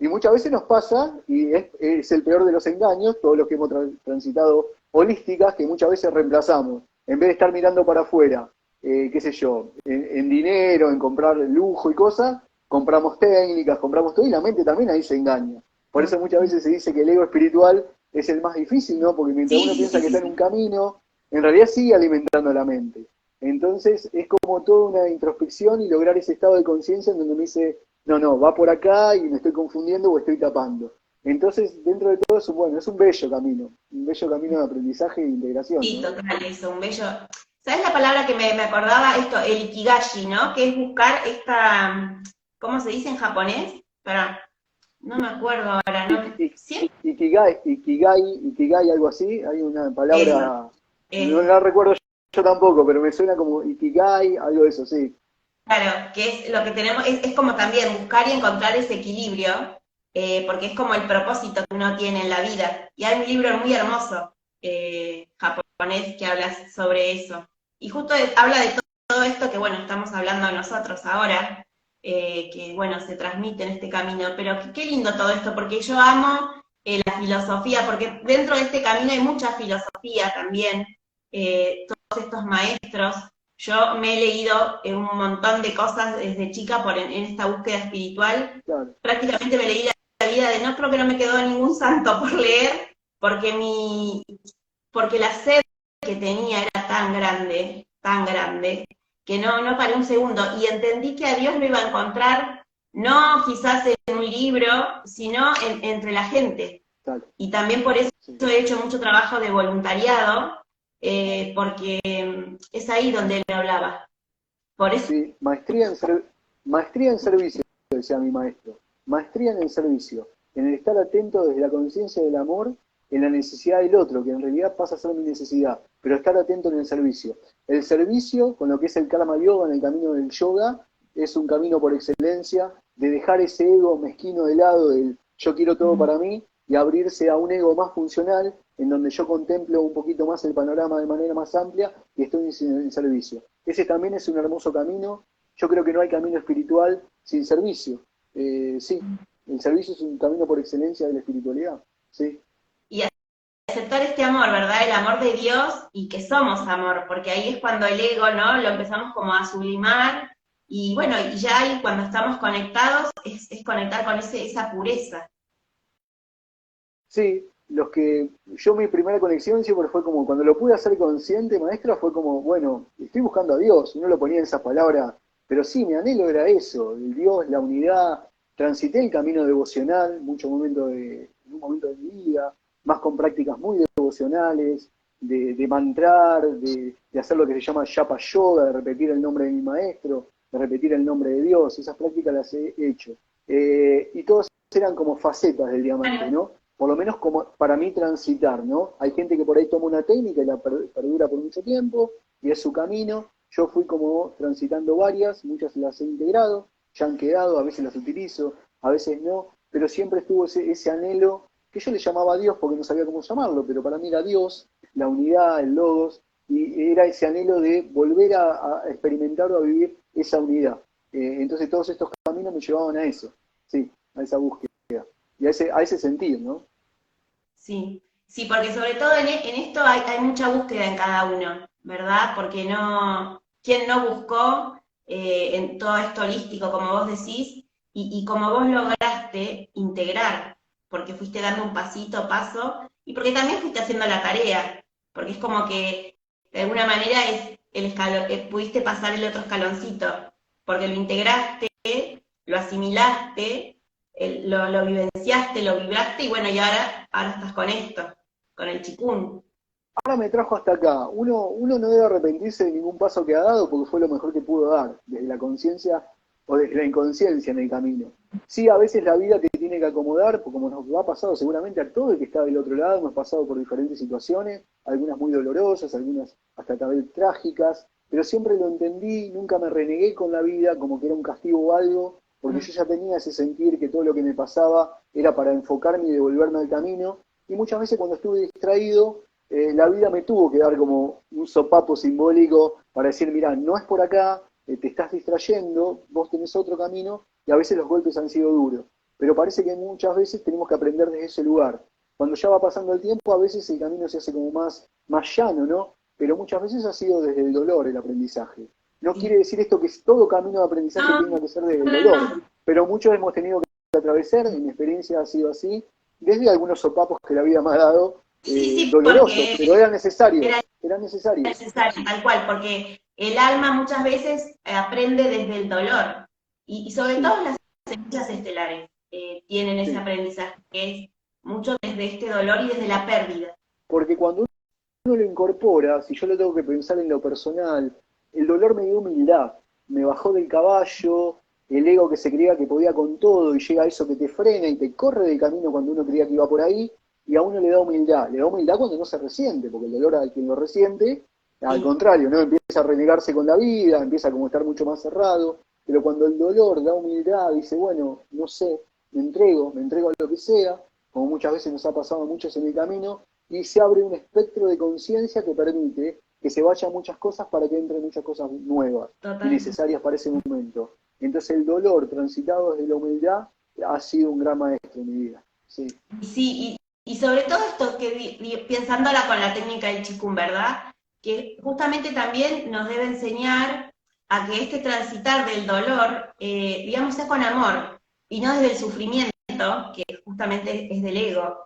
[SPEAKER 2] y muchas veces nos pasa, y es el peor de los engaños, todos los que hemos transitado holísticas, que muchas veces reemplazamos, en vez de estar mirando para afuera, qué sé yo, en dinero, en comprar lujo y cosas, compramos técnicas, compramos todo, y la mente también ahí se engaña. Por eso muchas veces se dice que el ego espiritual es el más difícil, ¿no? Porque mientras
[SPEAKER 1] Sí,
[SPEAKER 2] uno
[SPEAKER 1] sí,
[SPEAKER 2] piensa
[SPEAKER 1] sí,
[SPEAKER 2] que
[SPEAKER 1] sí,
[SPEAKER 2] está en un
[SPEAKER 1] sí.
[SPEAKER 2] camino, en realidad sigue alimentando la mente. Entonces es como toda una introspección y lograr ese estado de conciencia en donde me dice, no, no, va por acá y me estoy confundiendo o estoy tapando. Entonces, dentro de todo eso, bueno, es un bello camino de aprendizaje e integración,
[SPEAKER 1] Sí,
[SPEAKER 2] ¿no?
[SPEAKER 1] total, eso, un bello. ¿Sabes la palabra que me acordaba? Esto, el ikigashi, ¿no? Que es buscar esta, ¿cómo se dice en japonés? Espera, no me acuerdo ahora, ¿no? ¿Sí?
[SPEAKER 2] Ikigai, algo así, hay una
[SPEAKER 1] Eso,
[SPEAKER 2] palabra, no
[SPEAKER 1] eso.
[SPEAKER 2] la recuerdo yo tampoco, pero me suena como Ikigai, algo de eso, sí.
[SPEAKER 1] Claro, que es lo que tenemos, es como también buscar y encontrar ese equilibrio, porque es como el propósito que uno tiene en la vida. Y hay un libro muy hermoso japonés que habla sobre eso. Y justo habla de todo esto que, bueno, estamos hablando nosotros ahora, que, bueno, se transmite en este camino. Pero qué lindo todo esto, porque yo amo la filosofía, porque dentro de este camino hay mucha filosofía también, todos estos maestros. Yo me he leído un montón de cosas desde chica en esta búsqueda espiritual.
[SPEAKER 2] Claro,
[SPEAKER 1] Prácticamente me leí la vida de, no creo que no me quedó ningún santo por leer, porque porque la sed que tenía era tan grande, que no paré un segundo. Y entendí que a Dios lo iba a encontrar, no quizás en un libro, sino entre la gente.
[SPEAKER 2] claro,
[SPEAKER 1] Y también por eso
[SPEAKER 2] sí.
[SPEAKER 1] he hecho mucho trabajo de voluntariado, porque es ahí donde él hablaba. Por eso,
[SPEAKER 2] Sí, maestría en servicio, decía mi maestro. Maestría en el servicio, en el estar atento desde la conciencia del amor, en la necesidad del otro, que en realidad pasa a ser mi necesidad, pero estar atento en el servicio. El servicio, con lo que es el karma yoga, en el camino del yoga, es un camino por excelencia de dejar ese ego mezquino de lado del yo quiero todo para mí y abrirse a un ego más funcional, en donde yo contemplo un poquito más el panorama de manera más amplia y estoy en servicio. Ese también es un hermoso camino. Yo creo que no hay camino espiritual sin servicio. Sí, el servicio es un camino por excelencia de la espiritualidad. Sí,
[SPEAKER 1] y aceptar este amor, ¿verdad? El amor de Dios y que somos amor, porque ahí es cuando el ego, ¿no? Lo empezamos como a sublimar y bueno, y ya ahí cuando estamos conectados es conectar con esa pureza.
[SPEAKER 2] sí, yo mi primera conexión siempre fue como, cuando lo pude hacer consciente, maestra, fue como, bueno, estoy buscando a Dios, no lo ponía en esas palabras, pero sí, mi anhelo era eso, el Dios, la unidad, transité el camino devocional, en un momento de mi vida, más con prácticas muy devocionales, de mantrar, de hacer lo que se llama Japa Yoga, de repetir el nombre de mi maestro, de repetir el nombre de Dios, esas prácticas las he hecho. Y todas eran como facetas del diamante, ¿no? Por lo menos como para mí transitar, ¿no? Hay gente que por ahí toma una técnica y la perdura por mucho tiempo y es su camino. Yo fui como transitando varias, muchas las he integrado, ya han quedado, a veces las utilizo, a veces no, pero siempre estuvo ese anhelo, que yo le llamaba Dios porque no sabía cómo llamarlo, pero para mí era Dios, la unidad, el logos, y era ese anhelo de volver a experimentar o a vivir esa unidad. Entonces todos estos caminos me llevaban a eso, sí, a esa búsqueda, y a ese sentido, ¿no?
[SPEAKER 1] Sí, sí, porque sobre todo en esto hay mucha búsqueda en cada uno, ¿verdad? Porque no, ¿quién no buscó en todo esto holístico, como vos decís, y como vos lograste integrar, porque fuiste dando un pasito a paso, y porque también fuiste haciendo la tarea, porque es como que de alguna manera es el escalón, pudiste pasar el otro escaloncito, porque lo integraste, lo asimilaste, lo vivenciaste, lo vibraste y bueno, y ahora estás con esto, con el chikung.
[SPEAKER 2] Ahora me trajo hasta acá. Uno no debe arrepentirse de ningún paso que ha dado porque fue lo mejor que pudo dar, desde la conciencia o desde la inconsciencia en el camino. Sí, a veces la vida te tiene que acomodar, porque como nos ha pasado seguramente a todo el que está del otro lado, hemos pasado por diferentes situaciones, algunas muy dolorosas, algunas hasta tal vez trágicas, pero siempre lo entendí, nunca me renegué con la vida como que era un castigo o algo, porque yo ya tenía ese sentir que todo lo que me pasaba era para enfocarme y devolverme al camino, y muchas veces cuando estuve distraído, la vida me tuvo que dar como un sopapo simbólico para decir, mira, no es por acá, te estás distrayendo, vos tenés otro camino, y a veces los golpes han sido duros. Pero parece que muchas veces tenemos que aprender desde ese lugar. Cuando ya va pasando el tiempo, a veces el camino se hace como más llano, ¿no? Pero muchas veces ha sido desde el dolor el aprendizaje. No
[SPEAKER 1] Sí.
[SPEAKER 2] quiere decir esto que todo camino de aprendizaje
[SPEAKER 1] No,
[SPEAKER 2] tenga que ser desde el
[SPEAKER 1] no,
[SPEAKER 2] dolor,
[SPEAKER 1] no.
[SPEAKER 2] pero muchos hemos tenido que atravesar, en mi experiencia ha sido así, desde algunos sopapos que la vida me ha dado,
[SPEAKER 1] Sí, sí,
[SPEAKER 2] dolorosos, pero
[SPEAKER 1] porque
[SPEAKER 2] eran necesarios,
[SPEAKER 1] era
[SPEAKER 2] eran necesarios.
[SPEAKER 1] necesario, tal cual, porque el alma muchas veces aprende desde el dolor, y sobre
[SPEAKER 2] Sí,
[SPEAKER 1] todo las semillas estelares tienen ese
[SPEAKER 2] sí.
[SPEAKER 1] aprendizaje, que es mucho desde este dolor y desde la pérdida.
[SPEAKER 2] Porque cuando uno lo incorpora, si yo lo tengo que pensar en lo personal, el dolor me dio humildad, me bajó del caballo, el ego que se creía que podía con todo y llega a eso que te frena y te corre del camino cuando uno creía que iba por ahí, y a uno le da humildad cuando no se resiente, porque el dolor a quien lo resiente, al
[SPEAKER 1] Sí,
[SPEAKER 2] contrario, ¿no? Empieza a renegarse con la vida, empieza como a estar mucho más cerrado, pero cuando el dolor da humildad, dice, bueno, no sé, me entrego a lo que sea, como muchas veces nos ha pasado a muchos en el camino, y se abre un espectro de conciencia que permite que se vayan muchas cosas para que entren muchas cosas nuevas y
[SPEAKER 1] total.
[SPEAKER 2] necesarias para ese momento. Entonces el dolor transitado desde la humildad ha sido un gran maestro en mi vida. Sí,
[SPEAKER 1] Sí, y sobre todo esto que pensándola con la técnica del Qigong, ¿verdad? Que justamente también nos debe enseñar a que este transitar del dolor, digamos, sea con amor y no desde el sufrimiento, que justamente es del ego.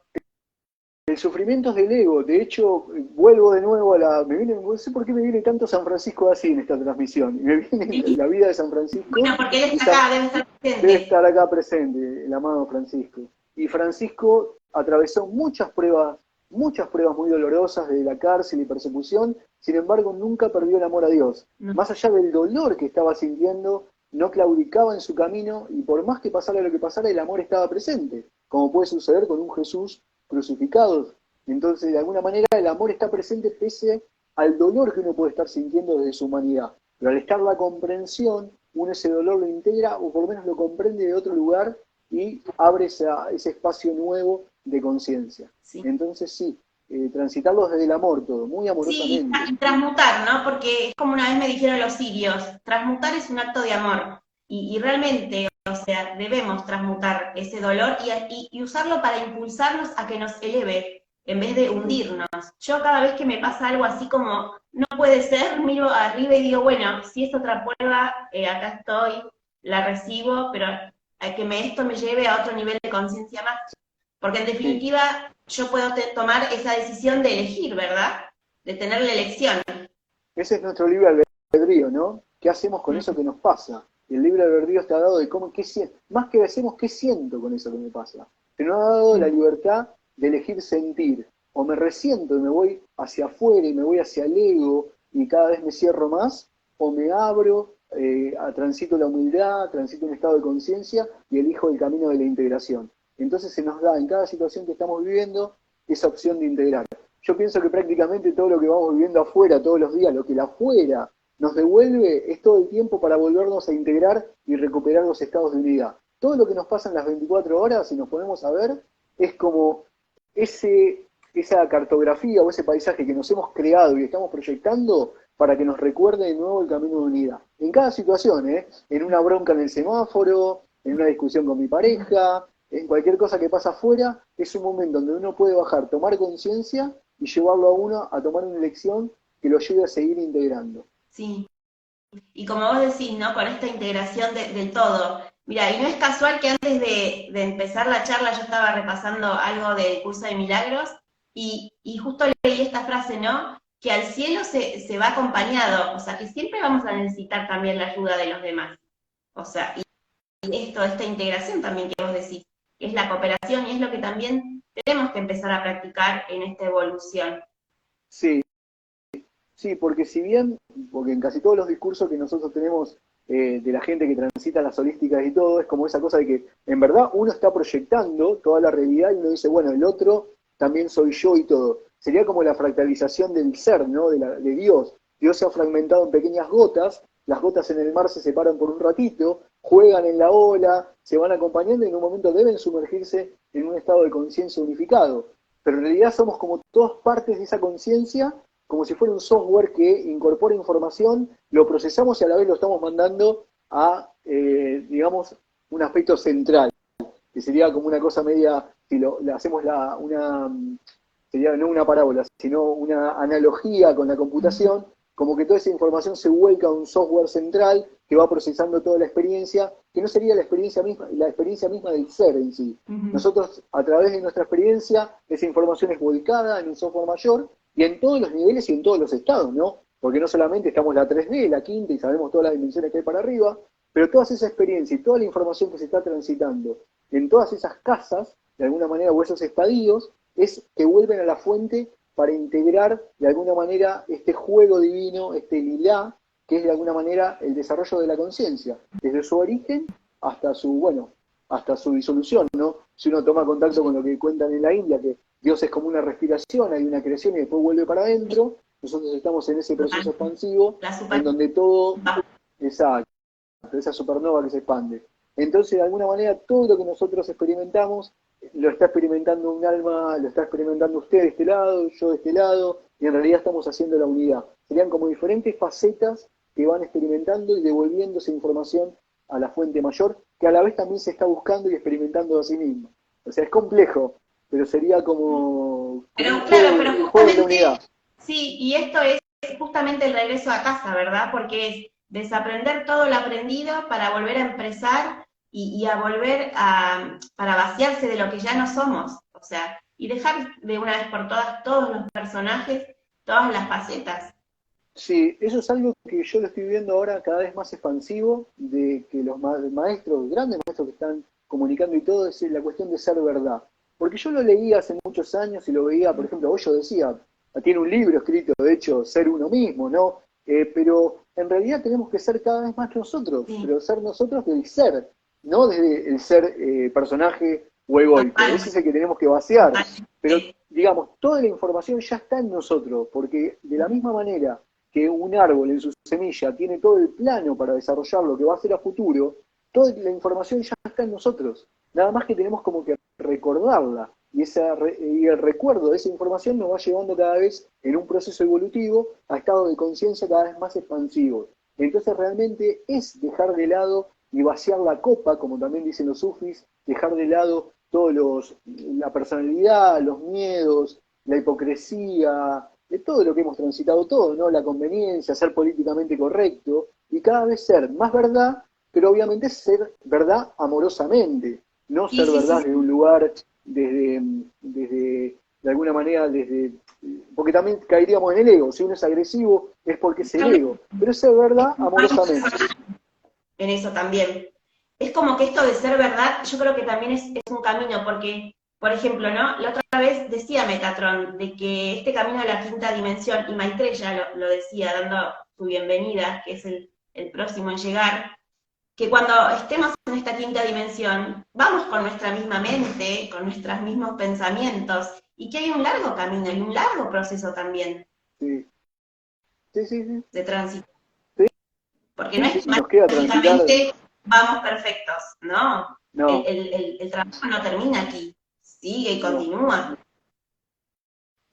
[SPEAKER 2] el sufrimiento es del ego. De hecho, vuelvo de nuevo a no sé por qué me viene tanto San Francisco así en esta transmisión. Y me viene
[SPEAKER 1] Sí.
[SPEAKER 2] la vida de San Francisco
[SPEAKER 1] Bueno, porque él
[SPEAKER 2] y
[SPEAKER 1] está acá, debe estar
[SPEAKER 2] debe
[SPEAKER 1] presente.
[SPEAKER 2] estar acá presente, el amado Francisco. Y Francisco atravesó muchas pruebas muy dolorosas de la cárcel y persecución, sin embargo nunca perdió el amor a Dios.
[SPEAKER 1] No.
[SPEAKER 2] Más allá del dolor que estaba sintiendo, no claudicaba en su camino y por más que pasara lo que pasara, el amor estaba presente, como puede suceder con un Jesús crucificado. Entonces, de alguna manera, el amor está presente pese al dolor que uno puede estar sintiendo desde su humanidad. Pero al estar la comprensión, uno ese dolor lo integra o por lo menos lo comprende de otro lugar y abre ese espacio nuevo de conciencia.
[SPEAKER 1] Sí.
[SPEAKER 2] Entonces sí, transitarlos desde el amor todo, muy
[SPEAKER 1] Sí,
[SPEAKER 2] amorosamente.
[SPEAKER 1] y transmutar, ¿no? Porque es como una vez me dijeron los sirios, transmutar es un acto de amor. Y realmente, o sea, debemos transmutar ese dolor y usarlo para impulsarnos a que nos eleve en vez de
[SPEAKER 2] Sí.
[SPEAKER 1] hundirnos. Yo cada vez que me pasa algo así como, no puede ser, miro arriba y digo, bueno, si es otra prueba, acá estoy, la recibo, pero a que esto me lleve a otro nivel de conciencia más. Porque en
[SPEAKER 2] Sí.
[SPEAKER 1] definitiva yo puedo tomar esa decisión de elegir, ¿verdad? De tener la elección.
[SPEAKER 2] Ese es nuestro libre albedrío, ¿no? ¿Qué hacemos con
[SPEAKER 1] Mm,
[SPEAKER 2] eso que nos pasa? Y el libre albedrío está dado de cómo, qué siento, más que hacemos, qué siento con eso que me pasa. Se nos ha dado la
[SPEAKER 1] mm.
[SPEAKER 2] libertad de elegir sentir. O me resiento y me voy hacia afuera y me voy hacia el ego y cada vez me cierro más, o me abro, transito la humildad, transito un estado de conciencia y elijo el camino de la integración. Entonces se nos da en cada situación que estamos viviendo esa opción de integrar. Yo pienso que prácticamente todo lo que vamos viviendo afuera todos los días, lo que la afuera nos devuelve, es todo el tiempo para volvernos a integrar y recuperar los estados de unidad. Todo lo que nos pasa en las 24 horas, si nos ponemos a ver, es como esa cartografía o ese paisaje que nos hemos creado y estamos proyectando para que nos recuerde de nuevo el camino de unidad. En cada situación, en una bronca en el semáforo, en una discusión con mi pareja, en cualquier cosa que pasa afuera, es un momento donde uno puede bajar, tomar conciencia y llevarlo a uno a tomar una elección que lo ayude a seguir integrando.
[SPEAKER 1] Sí. Y como vos decís, ¿no? Con esta integración del todo. Mira, y no es casual que antes de empezar la charla yo estaba repasando algo del curso de milagros y justo leí esta frase, ¿no? Que al cielo se va acompañado, o sea, que siempre vamos a necesitar también la ayuda de los demás. O sea, y esto, esta integración también que vos decís, que es la cooperación y es lo que también tenemos que empezar a practicar en esta evolución.
[SPEAKER 2] Sí, sí, porque si bien, porque en casi todos los discursos que nosotros tenemos de la gente que transita las holísticas y todo, es como esa cosa de que en verdad uno está proyectando toda la realidad y uno dice, bueno, el otro también soy yo y todo. Sería como la fractalización del ser, ¿no? De Dios. Dios se ha fragmentado en pequeñas gotas, las gotas en el mar se separan por un ratito, juegan en la ola, se van acompañando y en un momento deben sumergirse en un estado de conciencia unificado. Pero en realidad somos como todas partes de esa conciencia, como si fuera un software que incorpora información, lo procesamos y a la vez lo estamos mandando a, digamos, un aspecto central, que sería como una cosa media, si le hacemos sería no una parábola, sino una analogía con la computación, como que toda esa información se vuelca a un software central que va procesando toda la experiencia, que no sería la experiencia misma del ser en sí. Nosotros, a través de nuestra experiencia, esa información es volcada en un software mayor, y en todos los niveles y en todos los estados, ¿no? Porque no solamente estamos la 3D, la quinta, y sabemos todas las dimensiones que hay para arriba, pero toda esa experiencia y toda la información que se está transitando en todas esas casas, de alguna manera, o esos estadios, es que vuelven a la fuente para integrar de alguna manera este juego divino, este lilá, que es de alguna manera el desarrollo de la conciencia, desde su origen hasta hasta su disolución, ¿no? Si uno toma contacto con lo que cuentan en la India, que Dios es como una respiración, hay una creación y después vuelve para adentro, nosotros estamos en ese proceso expansivo, en donde todo, exacto, esa supernova que se expande. Entonces, de alguna manera, todo lo que nosotros experimentamos, lo está experimentando un alma, lo está experimentando usted de este lado, yo de este lado, y en realidad estamos haciendo la unidad. Serían como diferentes facetas que van experimentando y devolviendo esa información a la fuente mayor, que a la vez también se está buscando y experimentando a sí misma. O sea, es complejo, pero sería como
[SPEAKER 1] Pero
[SPEAKER 2] un
[SPEAKER 1] claro, pero
[SPEAKER 2] un juego de la
[SPEAKER 1] justamente,
[SPEAKER 2] unidad.
[SPEAKER 1] sí, y esto es justamente el regreso a casa, ¿verdad? Porque es desaprender todo lo aprendido para volver a empezar y a volver para vaciarse de lo que ya no somos, o sea, y dejar de una vez por todas todos los personajes, todas las facetas.
[SPEAKER 2] Sí, eso es algo que yo lo estoy viendo ahora cada vez más expansivo, de que los maestros, grandes maestros que están comunicando y todo, es la cuestión de ser verdad. Porque yo lo leía hace muchos años y lo veía, por ejemplo, Hoyo decía, tiene un libro escrito, de hecho, Ser uno mismo, ¿no? Pero en realidad tenemos que ser cada vez más nosotros,
[SPEAKER 1] Sí,
[SPEAKER 2] pero ser nosotros del ser, no desde el ser personaje o egoico. Ese es
[SPEAKER 1] totalmente,
[SPEAKER 2] el que tenemos que vaciar. Pero,
[SPEAKER 1] totalmente.
[SPEAKER 2] digamos, toda la información ya está en nosotros, porque de la misma manera que un árbol en su semilla tiene todo el plano para desarrollar lo que va a ser a futuro, toda la información ya está en nosotros. Nada más que tenemos como que recordarla. Y el recuerdo de esa información nos va llevando cada vez en un proceso evolutivo a estados de conciencia cada vez más expansivos. Entonces realmente es dejar de lado y vaciar la copa, como también dicen los sufis, dejar de lado la personalidad, los miedos, la hipocresía, de todo lo que hemos transitado todo, ¿no? La conveniencia, ser políticamente correcto, y cada vez ser más verdad, pero obviamente ser verdad amorosamente, no
[SPEAKER 1] Sí,
[SPEAKER 2] ser
[SPEAKER 1] sí, sí,
[SPEAKER 2] verdad
[SPEAKER 1] sí.
[SPEAKER 2] desde un lugar, de alguna manera, porque también caeríamos en el ego, si uno es agresivo es porque es el ego, pero ser verdad amorosamente.
[SPEAKER 1] En eso también. Es como que esto de ser verdad, yo creo que también es un camino, porque, por ejemplo, ¿no? La otra vez decía Metatron de que este camino a la quinta dimensión, y Maitreya lo decía dando su bienvenida, que es el próximo en llegar, que cuando estemos en esta quinta dimensión, vamos con nuestra misma mente, con nuestros mismos pensamientos, y que hay un largo camino y un largo proceso también
[SPEAKER 2] Sí, sí, sí, sí,
[SPEAKER 1] de tránsito. Porque no
[SPEAKER 2] sí, sí,
[SPEAKER 1] es
[SPEAKER 2] sí, nos queda transitar,
[SPEAKER 1] mágicamente vamos perfectos, no.
[SPEAKER 2] no,
[SPEAKER 1] El trabajo no termina aquí, sigue y
[SPEAKER 2] no.
[SPEAKER 1] continúa.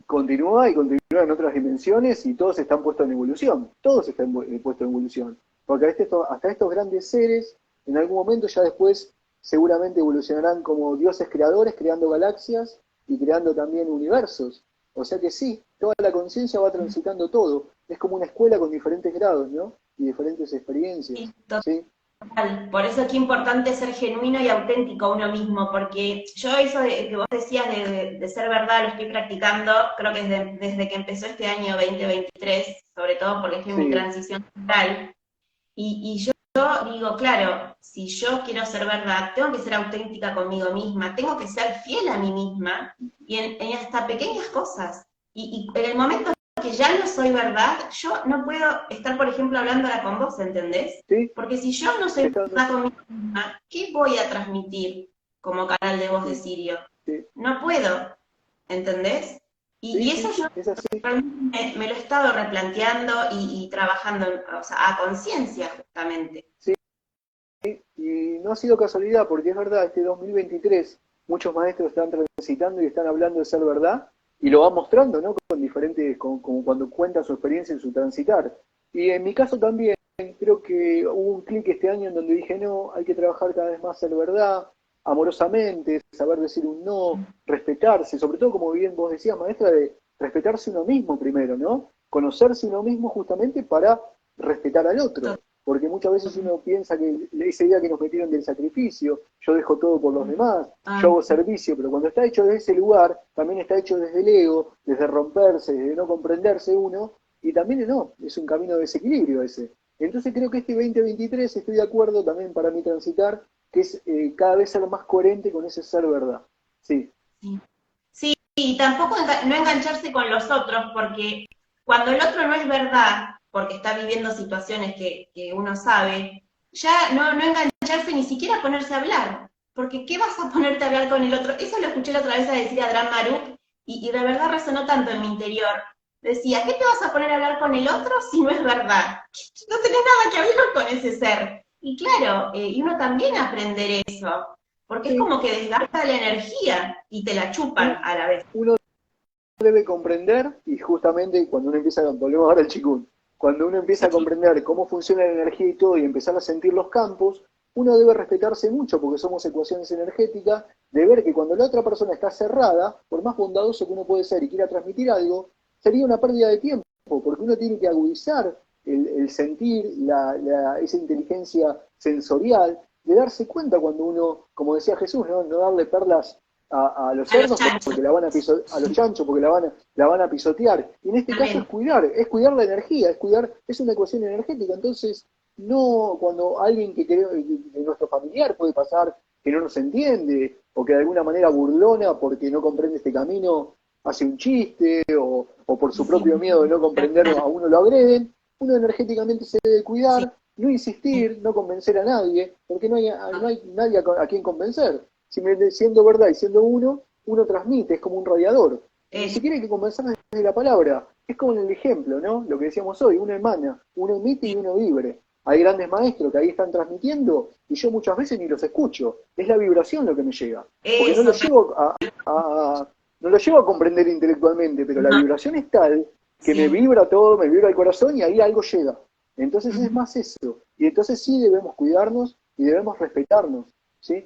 [SPEAKER 2] continúa y continúa en otras dimensiones y todos están puestos en evolución, todos están puestos en evolución. Porque hasta estos grandes seres, en algún momento ya después seguramente evolucionarán como dioses creadores, creando galaxias y creando también universos. O sea que sí, toda la conciencia va transitando todo. Es como una escuela con diferentes grados, ¿no? Y diferentes experiencias.
[SPEAKER 1] Sí,
[SPEAKER 2] ¿Sí?
[SPEAKER 1] total. Por eso es que es importante ser genuino y auténtico uno mismo, porque yo eso que vos decías de ser verdad lo estoy practicando, creo que desde que empezó este año 2023, sobre todo porque estoy en mi
[SPEAKER 2] Sí,
[SPEAKER 1] transición total. Y yo digo, claro, si yo quiero ser verdad, tengo que ser auténtica conmigo misma, tengo que ser fiel a mí misma, y en hasta pequeñas cosas. Y en el momento que ya no soy verdad, yo no puedo estar, por ejemplo, hablando ahora con vos, ¿entendés?
[SPEAKER 2] sí,
[SPEAKER 1] Porque si yo no soy
[SPEAKER 2] está,
[SPEAKER 1] verdad conmigo misma, ¿qué voy a transmitir como canal de voz de
[SPEAKER 2] sí,
[SPEAKER 1] Sirio?
[SPEAKER 2] sí,
[SPEAKER 1] No puedo, ¿entendés? Y
[SPEAKER 2] sí,
[SPEAKER 1] eso
[SPEAKER 2] sí,
[SPEAKER 1] yo
[SPEAKER 2] es así.
[SPEAKER 1] realmente me lo he estado replanteando y trabajando, o sea, a conciencia justamente.
[SPEAKER 2] Sí, y no ha sido casualidad, porque es verdad, este 2023 muchos maestros están transitando y están hablando de ser verdad, y lo van mostrando, ¿no? Con diferentes, como cuando cuentan su experiencia en su transitar. Y en mi caso también, creo que hubo un clic este año en donde dije, no, hay que trabajar cada vez más ser verdad, amorosamente, saber decir un no, respetarse, sobre todo como bien vos decías, maestra, de respetarse uno mismo primero, ¿no? Conocerse uno mismo justamente para respetar al otro, porque muchas veces uno piensa que esa idea que nos metieron del sacrificio, yo dejo todo por los demás, yo
[SPEAKER 1] Ah,
[SPEAKER 2] hago servicio, pero cuando está hecho desde ese lugar, también está hecho desde el ego, desde romperse, desde no comprenderse uno, y también no, es un camino de desequilibrio ese. Entonces creo que este 2023 estoy de acuerdo también para mí transitar, que es cada vez ser más coherente con ese ser verdad. Sí,
[SPEAKER 1] sí. Sí, y tampoco no engancharse con los otros, porque cuando el otro no es verdad, porque está viviendo situaciones que uno sabe, ya no engancharse ni siquiera ponerse a hablar, porque ¿qué vas a ponerte a hablar con el otro? Eso lo escuché la otra vez a decir a Adram Maruk, y de verdad resonó tanto en mi interior. Decía, ¿qué te vas a poner a hablar con el otro si no es verdad? No tenés nada que hablar con ese ser. Y claro, y uno también aprender eso, porque es
[SPEAKER 2] sí,
[SPEAKER 1] como que desgasta la energía y te la chupan
[SPEAKER 2] uno,
[SPEAKER 1] a la vez.
[SPEAKER 2] uno debe comprender, y justamente cuando uno empieza, volvemos ahora al chikun, cuando uno empieza a
[SPEAKER 1] Sí,
[SPEAKER 2] comprender cómo funciona la energía y todo y empezar a sentir los campos, uno debe respetarse mucho porque somos ecuaciones energéticas, de ver que cuando la otra persona está cerrada, por más bondadoso que uno puede ser y quiera transmitir algo, sería una pérdida de tiempo, porque uno tiene que agudizar el sentir, esa inteligencia sensorial, de darse cuenta cuando uno, como decía Jesús, no darle perlas a los
[SPEAKER 1] a los
[SPEAKER 2] cerdos
[SPEAKER 1] chanchos.
[SPEAKER 2] porque la van a a los chanchos porque la van a pisotear. Y en este caso
[SPEAKER 1] Exactamente.
[SPEAKER 2] es cuidar la energía, es una ecuación energética. Entonces, no cuando alguien que creo de nuestro familiar puede pasar que no nos entiende, o que de alguna manera burlona porque no comprende este camino, hace un chiste, o por su
[SPEAKER 1] Sí,
[SPEAKER 2] propio miedo de no comprender a uno lo agreden, uno energéticamente se debe
[SPEAKER 1] sí,
[SPEAKER 2] cuidar, no insistir, no convencer a nadie, porque no hay nadie a quien convencer. Siendo verdad y siendo uno transmite, es como un radiador. Y ni
[SPEAKER 1] eso,
[SPEAKER 2] siquiera hay que convencer desde la palabra. Es como en el ejemplo, ¿no? Lo que decíamos hoy, uno emana, uno emite y uno vibre. Hay grandes maestros que ahí están transmitiendo y yo muchas veces ni los escucho. Es la vibración lo que me llega. Porque
[SPEAKER 1] eso,
[SPEAKER 2] no lo llevo a comprender intelectualmente, pero la
[SPEAKER 1] no,
[SPEAKER 2] vibración es tal que me
[SPEAKER 1] sí.
[SPEAKER 2] vibra todo, me vibra el corazón y ahí algo llega. Entonces es más eso. Y entonces sí debemos cuidarnos y debemos respetarnos. ¿Sí?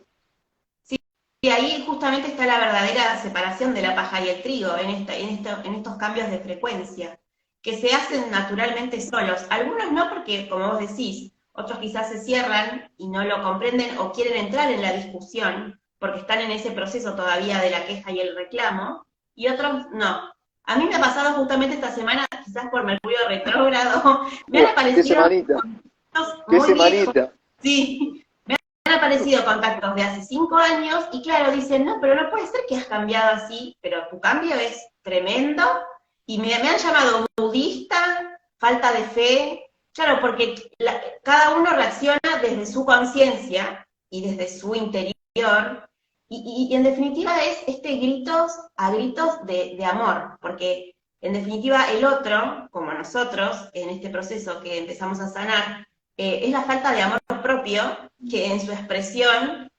[SPEAKER 1] Sí, y ahí justamente está la verdadera separación de la paja y el trigo, en estos cambios de frecuencia, que se hacen naturalmente solos. Algunos no porque, como vos decís, otros quizás se cierran y no lo comprenden o quieren entrar en la discusión porque están en ese proceso todavía de la queja y el reclamo, y otros no. A mí me ha pasado justamente esta semana, quizás por Mercurio retrógrado, me han
[SPEAKER 2] ¡Qué
[SPEAKER 1] aparecido
[SPEAKER 2] semanita!
[SPEAKER 1] contactos
[SPEAKER 2] ¡Qué
[SPEAKER 1] muy viejos,
[SPEAKER 2] semanita!
[SPEAKER 1] sí, han aparecido contactos de hace 5 años y claro, dicen, no, pero no puede ser que has cambiado así, pero tu cambio es tremendo y me han llamado budista, falta de fe, claro, porque cada uno reacciona desde su conciencia y desde su interior y en definitiva es este gritos a gritos de amor, porque en definitiva el otro, como nosotros, en este proceso que empezamos a sanar, es la falta de amor propio que en su expresión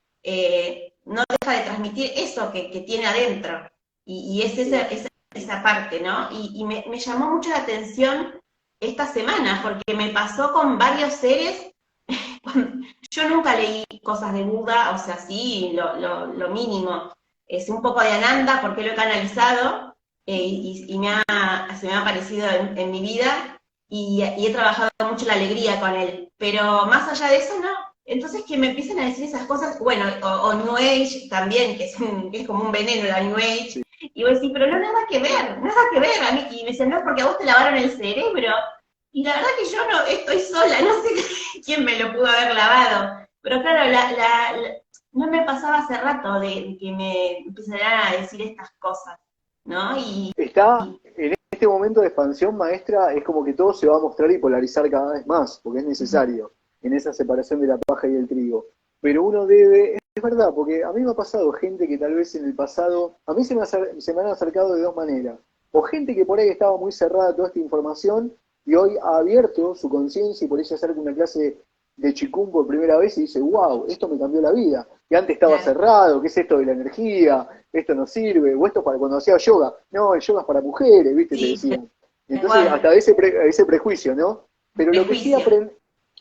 [SPEAKER 1] no deja de transmitir eso que tiene adentro. Y es
[SPEAKER 2] Sí,
[SPEAKER 1] esa esa parte, ¿no? Y me llamó mucho la atención esta semana, porque me pasó con varios seres. Yo nunca leí cosas de Buda, o sea, sí, lo mínimo. Es un poco de Ananda, porque lo he canalizado, se me ha aparecido en mi vida, y he trabajado mucho la alegría con él. Pero más allá de eso, no. Entonces que me empiezan a decir esas cosas, bueno, o New Age también, que es como un veneno la New Age, y vos decís, pero no, nada que ver, a mí, y me dicen, no, porque a vos te lavaron el cerebro, y la verdad que yo no estoy sola, no sé quién me lo pudo haber lavado, pero claro, no me pasaba hace rato de que me empezaran a decir estas cosas, ¿no?
[SPEAKER 2] Está en este momento de expansión, maestra, es como que todo se va a mostrar y polarizar cada vez más, porque es necesario en esa separación de la paja y el trigo. Pero uno debe, es verdad, porque a mí me ha pasado gente que tal vez en el pasado, a mí se me han acercado de dos maneras. O gente que por ahí estaba muy cerrada a toda esta información y hoy ha abierto su conciencia y por ahí se acerca a una clase de Chikung por primera vez y dice, wow, esto me cambió la vida. Y antes estaba
[SPEAKER 1] Claro.
[SPEAKER 2] cerrado, ¿qué es esto de la energía? Esto no sirve, o esto para cuando hacía yoga. No, el yoga es para mujeres, ¿viste? Te
[SPEAKER 1] Sí,
[SPEAKER 2] decían. Entonces,
[SPEAKER 1] igual,
[SPEAKER 2] hasta ese prejuicio, ¿no? Pero
[SPEAKER 1] prejuicio.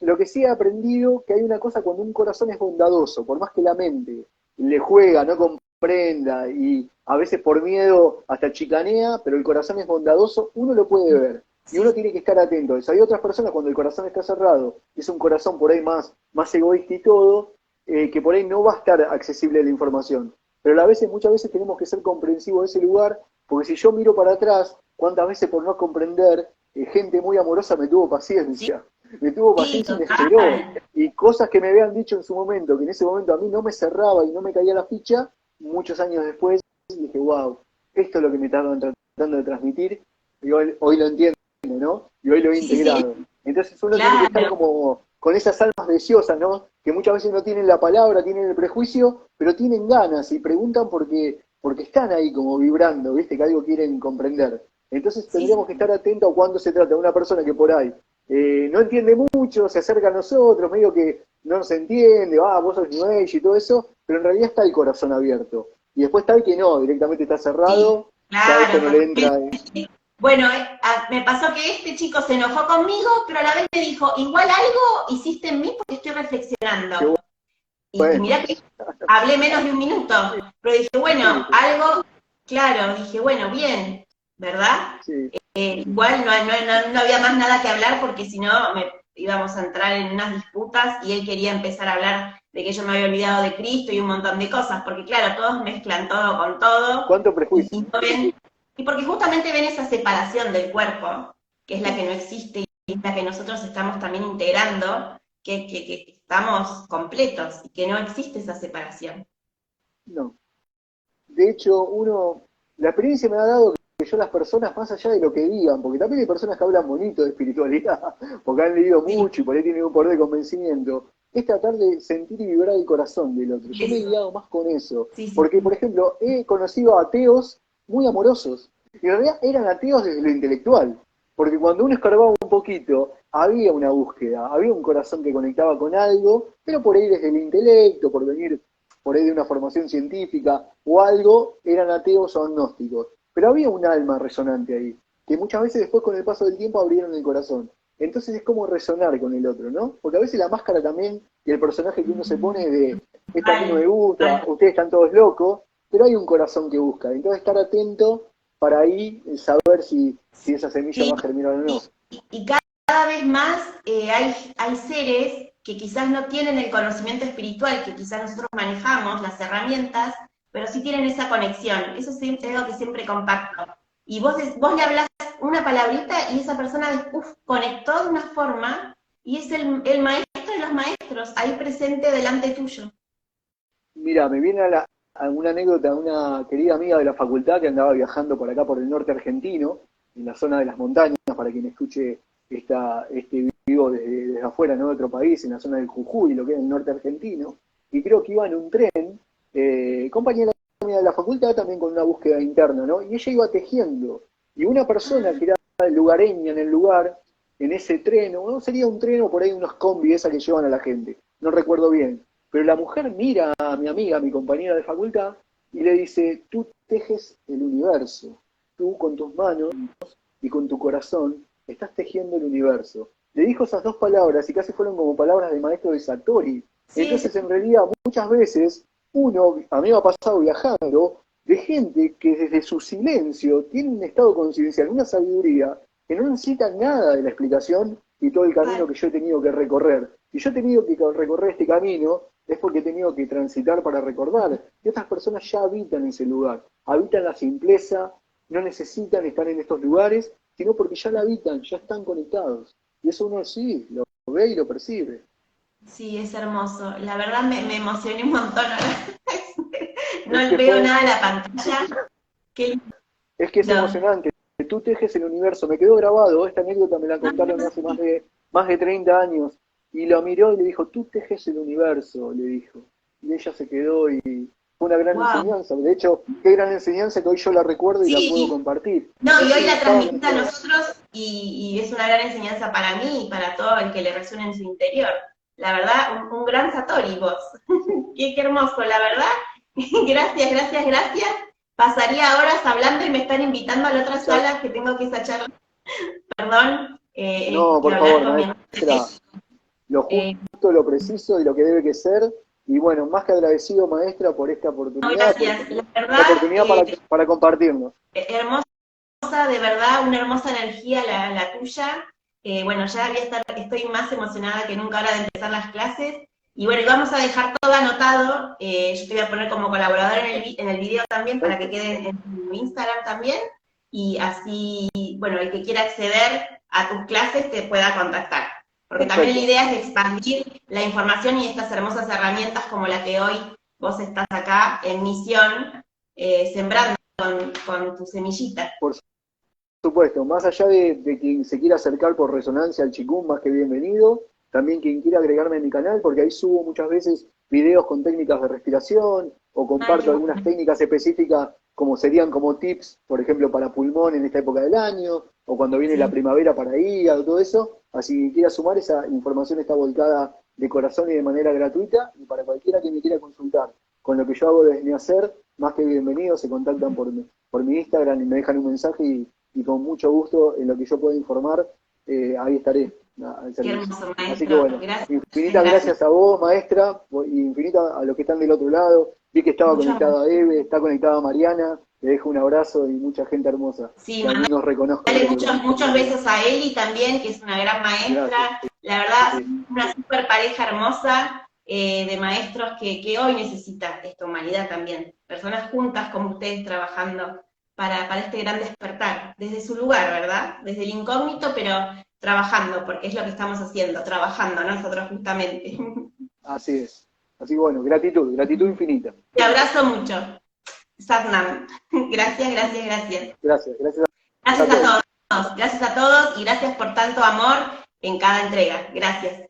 [SPEAKER 2] lo que sí he aprendido, que hay una cosa cuando un corazón es bondadoso, por más que la mente le juega, no comprenda, y a veces por miedo hasta chicanea, pero el corazón es bondadoso, uno lo puede ver. Y uno tiene que estar atento a eso. Hay otras personas cuando el corazón está cerrado, es un corazón por ahí más egoísta y todo, que por ahí no va a estar accesible la información. Pero a veces, muchas veces tenemos que ser comprensivos de ese lugar, porque si yo miro para atrás, cuántas veces por no comprender, gente muy amorosa me tuvo
[SPEAKER 1] Sí,
[SPEAKER 2] paciencia, me tuvo
[SPEAKER 1] sí,
[SPEAKER 2] paciencia y me esperó.
[SPEAKER 1] total.
[SPEAKER 2] Y cosas que me habían dicho en su momento, que en ese momento a mí no me cerraba y no me caía la ficha, muchos años después dije, wow, esto es lo que me estaban tratando de transmitir, y hoy lo entiendo, ¿no? Y hoy lo he
[SPEAKER 1] Sí, sí, sí,
[SPEAKER 2] integrado. Entonces uno tiene que estar
[SPEAKER 1] claro.
[SPEAKER 2] como con esas almas deseosas, ¿no? Que muchas veces no tienen la palabra, tienen el prejuicio, pero tienen ganas y preguntan porque están ahí como vibrando, ¿viste? Que algo quieren comprender. Entonces
[SPEAKER 1] Sí, sí,
[SPEAKER 2] tendríamos que estar atentos cuando se trata de una persona que por ahí no entiende mucho, se acerca a nosotros, medio que no nos entiende, vos sos New Age y todo eso, pero en realidad está el corazón abierto. Y después está el que no, directamente está
[SPEAKER 1] sí,
[SPEAKER 2] cerrado, ya esto
[SPEAKER 1] claro,
[SPEAKER 2] no le entra.
[SPEAKER 1] bueno, me pasó que este chico se enojó conmigo, pero a la vez me dijo, igual algo hiciste en mí porque estoy
[SPEAKER 2] Qué
[SPEAKER 1] reflexionando. Y
[SPEAKER 2] bueno,
[SPEAKER 1] mirá que hablé menos de un minuto, pero dije,
[SPEAKER 2] sí,
[SPEAKER 1] bueno, algo, claro, dije, bueno, bien, ¿verdad?
[SPEAKER 2] sí,
[SPEAKER 1] Igual no había más nada que hablar porque si no íbamos a entrar en unas disputas y él quería empezar a hablar de que yo me había olvidado de Cristo y un montón de cosas, porque claro, todos mezclan todo con todo
[SPEAKER 2] cuánto
[SPEAKER 1] y
[SPEAKER 2] prejuicio.
[SPEAKER 1] no ven, y porque justamente ven esa separación del cuerpo, que es la que no existe y es la que nosotros estamos también integrando, que estamos completos y que no existe esa separación.
[SPEAKER 2] No. De hecho, la experiencia me ha dado que yo las personas, más allá de lo que digan, porque también hay personas que hablan bonito de espiritualidad, porque han leído
[SPEAKER 1] Sí,
[SPEAKER 2] mucho y por ahí tienen un poder de convencimiento, es tratar de sentir y vibrar el corazón del otro. Yo me he
[SPEAKER 1] eso,
[SPEAKER 2] guiado más con eso,
[SPEAKER 1] sí, sí,
[SPEAKER 2] porque, por ejemplo, he conocido ateos muy amorosos, y en realidad eran ateos desde lo intelectual, porque cuando uno escarbaba un poquito, había una búsqueda, había un corazón que conectaba con algo, pero por ahí desde el intelecto, por venir por ahí de una formación científica o algo, eran ateos o agnósticos. Pero había un alma resonante ahí, que muchas veces después con el paso del tiempo abrieron el corazón. Entonces es como resonar con el otro, ¿no? Porque a veces la máscara también y el personaje que uno se pone es de, esta a mí no me
[SPEAKER 1] total,
[SPEAKER 2] gusta,
[SPEAKER 1] total.
[SPEAKER 2] ustedes están todos locos, pero hay un corazón que busca. Entonces estar atento para ahí saber si esa semilla
[SPEAKER 1] Sí,
[SPEAKER 2] va a germinar o no.
[SPEAKER 1] y cada vez más hay seres que quizás no tienen el conocimiento espiritual que quizás nosotros manejamos, las herramientas, pero sí tienen esa conexión. Eso es algo que siempre comparto. Y vos le hablas una palabrita y esa persona conectó de una forma y es el maestro de los maestros ahí presente delante tuyo.
[SPEAKER 2] Mira, me viene a una anécdota de una querida amiga de la facultad que andaba viajando por acá por el norte argentino, en la zona de las montañas, para quien escuche este vivo desde afuera, ¿no? De otro país, en la zona del Jujuy, lo que es el norte argentino, y creo que iba en un tren, compañera mía de la facultad también con una búsqueda interna, ¿no? Y ella iba tejiendo, y una persona que era lugareña en el lugar, en ese tren, o no sería un tren o por ahí unos combis esa que llevan a la gente, no recuerdo bien, pero la mujer mira a mi amiga, a mi compañera de facultad, y le dice, tú tejes el universo. tú con tus manos y con tu corazón estás tejiendo el universo. Le dijo esas dos palabras y casi fueron como palabras de maestro de Satori.
[SPEAKER 1] Sí,
[SPEAKER 2] Entonces, en realidad, muchas veces, a mí me ha pasado viajando, de gente que desde su silencio tiene un estado conciencial, una sabiduría, que no necesita nada de la explicación y todo el camino que yo he tenido que recorrer. Si yo he tenido que recorrer este camino, es porque he tenido que transitar para recordar. Y estas personas ya habitan ese lugar, habitan la simpleza, no necesitan estar en estos lugares, sino porque ya la habitan, ya están conectados. Y eso uno sí, lo ve y lo percibe.
[SPEAKER 1] sí, es hermoso. La verdad me emocioné un montón ahora. No
[SPEAKER 2] Es que
[SPEAKER 1] veo
[SPEAKER 2] fue,
[SPEAKER 1] nada en la pantalla. Qué
[SPEAKER 2] es que es
[SPEAKER 1] lindo.
[SPEAKER 2] emocionante. Tú tejes el universo. Me quedó grabado, esta anécdota me la contaron hace más de 30 años. Y lo miró y le dijo, tú tejes el universo, le dijo. Y ella se quedó y fue una gran
[SPEAKER 1] Wow.
[SPEAKER 2] enseñanza. De hecho, qué gran enseñanza que hoy yo la recuerdo y la puedo
[SPEAKER 1] Sí,
[SPEAKER 2] compartir.
[SPEAKER 1] no, y hoy
[SPEAKER 2] Entonces
[SPEAKER 1] la
[SPEAKER 2] estaba
[SPEAKER 1] transmitís a
[SPEAKER 2] conectado.
[SPEAKER 1] nosotros y es una gran enseñanza para mí y para todo el que le resuene en su interior. La verdad, un gran Satori vos. Qué hermoso, la verdad. Gracias, gracias, gracias. Pasaría horas hablando y me están invitando a la otra
[SPEAKER 2] Ya-
[SPEAKER 1] sala que tengo que esa charla. Perdón,
[SPEAKER 2] No,
[SPEAKER 1] que
[SPEAKER 2] por
[SPEAKER 1] hablar
[SPEAKER 2] favor,
[SPEAKER 1] con mi
[SPEAKER 2] maestra, lo
[SPEAKER 1] eh,
[SPEAKER 2] justo, lo preciso y lo que debe que ser. Y bueno, más que agradecido, maestra, por esta
[SPEAKER 1] no,
[SPEAKER 2] oportunidad, por
[SPEAKER 1] gracias. La
[SPEAKER 2] la
[SPEAKER 1] verdad,
[SPEAKER 2] oportunidad para compartirnos.
[SPEAKER 1] hermosa, de verdad, una hermosa energía la tuya. Bueno, ya estoy más emocionada que nunca ahora de empezar las clases. Y bueno, y vamos a dejar todo anotado. Yo te voy a poner como colaborador en el video también para que
[SPEAKER 2] Perfecto.
[SPEAKER 1] quede en tu Instagram también. Y así, bueno, el que quiera acceder a tus clases te pueda contactar. Porque también la
[SPEAKER 2] Perfecto.
[SPEAKER 1] idea es expandir la información y estas hermosas herramientas como la que hoy vos estás acá en misión, sembrando con tu semillita.
[SPEAKER 2] Por supuesto, más allá de quien se quiera acercar por resonancia al Chikung, más que bienvenido. También quien quiera agregarme a mi canal, porque ahí subo muchas veces videos con técnicas de respiración o
[SPEAKER 1] Ay, qué
[SPEAKER 2] comparto algunas
[SPEAKER 1] bueno.
[SPEAKER 2] técnicas específicas como serían como tips, por ejemplo, para pulmón en esta época del año, o cuando viene la
[SPEAKER 1] Sí.
[SPEAKER 2] primavera para hígado, todo eso. Así que quiera sumar, esa información está volcada de corazón y de manera gratuita, y para cualquiera que me quiera consultar con lo que yo hago desde mi hacer, más que bienvenido, se contactan por mi Instagram y me dejan un mensaje y con mucho gusto en lo que yo pueda informar, ahí estaré al
[SPEAKER 1] Qué
[SPEAKER 2] servicio.
[SPEAKER 1] hermoso,
[SPEAKER 2] Así que
[SPEAKER 1] maestro.
[SPEAKER 2] bueno,
[SPEAKER 1] Gracias,
[SPEAKER 2] infinitas
[SPEAKER 1] gracias.
[SPEAKER 2] gracias a vos, maestra, y infinitas a los que están del otro lado. Vi que estaba
[SPEAKER 1] Mucho amor.
[SPEAKER 2] conectada Eve, está conectada Mariana, le dejo un abrazo y mucha gente hermosa
[SPEAKER 1] Sí,
[SPEAKER 2] que allí nos reconozco del
[SPEAKER 1] mandale
[SPEAKER 2] otro lado.
[SPEAKER 1] muchos besos a Eli también, que es una gran
[SPEAKER 2] Gracias.
[SPEAKER 1] maestra. La verdad,
[SPEAKER 2] Sí,
[SPEAKER 1] una super pareja hermosa de maestros que hoy necesita esta humanidad también. Personas juntas como ustedes trabajando para este gran despertar, desde su lugar, ¿verdad? Desde el incógnito, pero trabajando, porque es lo que estamos haciendo, trabajando nosotros justamente.
[SPEAKER 2] así es. Así que bueno, gratitud, gratitud infinita.
[SPEAKER 1] Te abrazo mucho. Satnam. Gracias, gracias, gracias.
[SPEAKER 2] Gracias, gracias a
[SPEAKER 1] Gracias a
[SPEAKER 2] todos.
[SPEAKER 1] todos. Gracias a todos y gracias por tanto amor en cada entrega. Gracias.